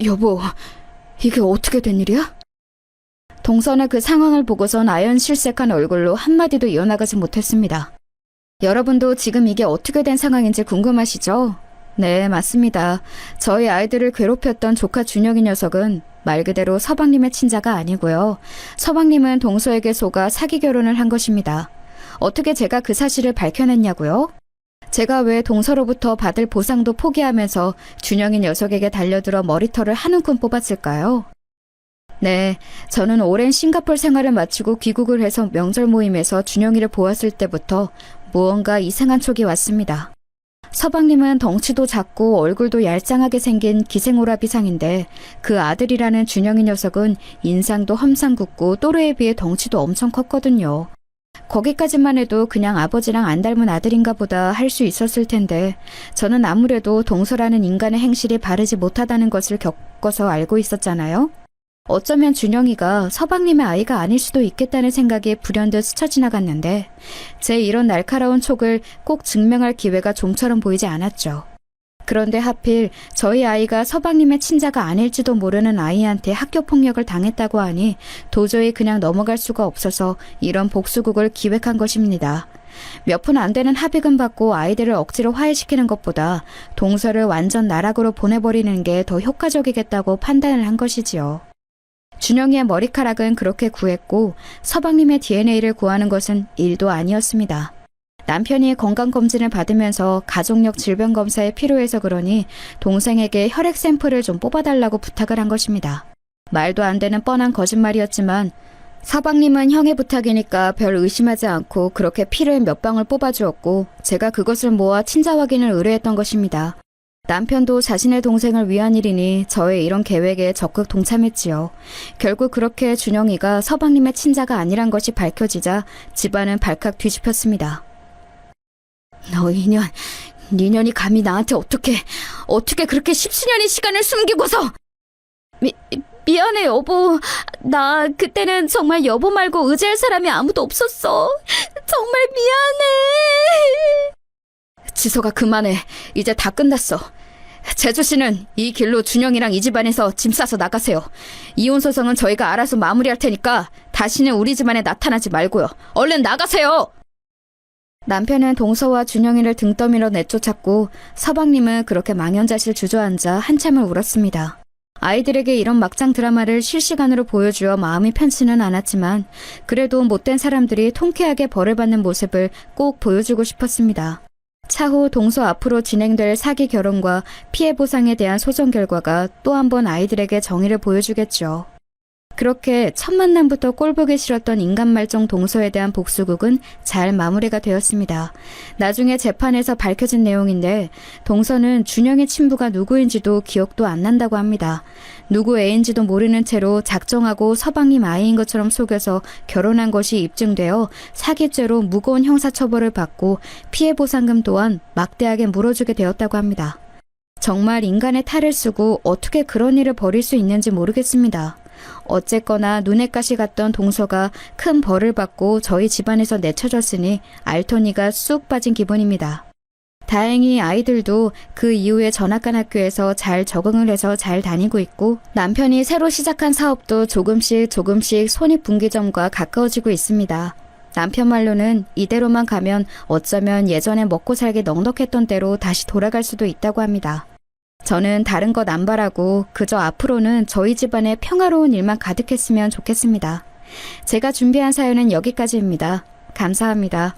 여보, 이게 어떻게 된 일이야? 동선의 그 상황을 보고선 아연실색한 얼굴로 한마디도 이어나가지 못했습니다. 여러분도 지금 이게 어떻게 된 상황인지 궁금하시죠? 네, 맞습니다. 저희 아이들을 괴롭혔던 조카 준영이 녀석은 말 그대로 서방님의 친자가 아니고요. 서방님은 동서에게 속아 사기 결혼을 한 것입니다. 어떻게 제가 그 사실을 밝혀냈냐고요? 제가 왜 동서로부터 받을 보상도 포기하면서 준영이 녀석에게 달려들어 머리털을 한 움큼 뽑았을까요? 네, 저는 오랜 싱가포르 생활을 마치고 귀국을 해서 명절 모임에서 준영이를 보았을 때부터 무언가 이상한 촉이 왔습니다. 서방님은 덩치도 작고 얼굴도 얄쌍하게 생긴 기생오라비상인데 그 아들이라는 준영이 녀석은 인상도 험상궂고 또래에 비해 덩치도 엄청 컸거든요. 거기까지만 해도 그냥 아버지랑 안 닮은 아들인가 보다 할 수 있었을 텐데 저는 아무래도 동서라는 인간의 행실이 바르지 못하다는 것을 겪어서 알고 있었잖아요. 어쩌면 준영이가 서방님의 아이가 아닐 수도 있겠다는 생각이 불현듯 스쳐 지나갔는데 제 이런 날카로운 촉을 꼭 증명할 기회가 좀처럼 보이지 않았죠. 그런데 하필 저희 아이가 서방님의 친자가 아닐지도 모르는 아이한테 학교 폭력을 당했다고 하니 도저히 그냥 넘어갈 수가 없어서 이런 복수극을 기획한 것입니다. 몇 푼 안 되는 합의금 받고 아이들을 억지로 화해시키는 것보다 동서를 완전 나락으로 보내버리는 게 더 효과적이겠다고 판단을 한 것이지요. 준영이의 머리카락은 그렇게 구했고 서방님의 DNA를 구하는 것은 일도 아니었습니다. 남편이 건강검진을 받으면서 가족력 질병검사에 필요해서 그러니 동생에게 혈액 샘플을 좀 뽑아달라고 부탁을 한 것입니다. 말도 안 되는 뻔한 거짓말이었지만 서방님은 형의 부탁이니까 별 의심하지 않고 그렇게 피를 몇 방울 뽑아주었고 제가 그것을 모아 친자 확인을 의뢰했던 것입니다. 남편도 자신의 동생을 위한 일이니 저의 이런 계획에 적극 동참했지요. 결국 그렇게 준영이가 서방님의 친자가 아니란 것이 밝혀지자 집안은 발칵 뒤집혔습니다. 너 이년, 니년이 감히 나한테 어떻게 그렇게 십수년의 시간을 숨기고서. 미안해 여보. 나 그때는 정말 여보 말고 의지할 사람이 아무도 없었어. 정말 미안해. 지석아 그만해. 이제 다 끝났어. 재주씨는 이 길로 준영이랑 이 집안에서 짐 싸서 나가세요. 이혼 소송은 저희가 알아서 마무리할 테니까 다시는 우리 집안에 나타나지 말고요. 얼른 나가세요! 남편은 동서와 준영이를 등 떠밀어 내쫓았고 서방님은 그렇게 망연자실 주저앉아 한참을 울었습니다. 아이들에게 이런 막장 드라마를 실시간으로 보여주어 마음이 편치는 않았지만 그래도 못된 사람들이 통쾌하게 벌을 받는 모습을 꼭 보여주고 싶었습니다. 차후 동서 앞으로 진행될 사기 결혼과 피해 보상에 대한 소송 결과가 또 한 번 아이들에게 정의를 보여주겠죠. 그렇게 첫 만남부터 꼴보기 싫었던 인간말종 동서에 대한 복수극은 잘 마무리가 되었습니다. 나중에 재판에서 밝혀진 내용인데 동서는 준영의 친부가 누구인지도 기억도 안 난다고 합니다. 누구 애인지도 모르는 채로 작정하고 서방님 아이인 것처럼 속여서 결혼한 것이 입증되어 사기죄로 무거운 형사처벌을 받고 피해보상금 또한 막대하게 물어주게 되었다고 합니다. 정말 인간의 탈을 쓰고 어떻게 그런 일을 벌일 수 있는지 모르겠습니다. 어쨌거나 눈엣 가시 같던 동서가 큰 벌을 받고 저희 집안에서 내쳐졌으니 알토니가 쑥 빠진 기분입니다. 다행히 아이들도 그 이후에 전학간 학교에서 잘 적응을 해서 잘 다니고 있고 남편이 새로 시작한 사업도 조금씩 손익분기점과 가까워지고 있습니다. 남편 말로는 이대로만 가면 어쩌면 예전에 먹고 살기 넉넉했던 때로 다시 돌아갈 수도 있다고 합니다. 저는 다른 것 안 바라고 그저 앞으로는 저희 집안에 평화로운 일만 가득했으면 좋겠습니다. 제가 준비한 사연은 여기까지입니다. 감사합니다.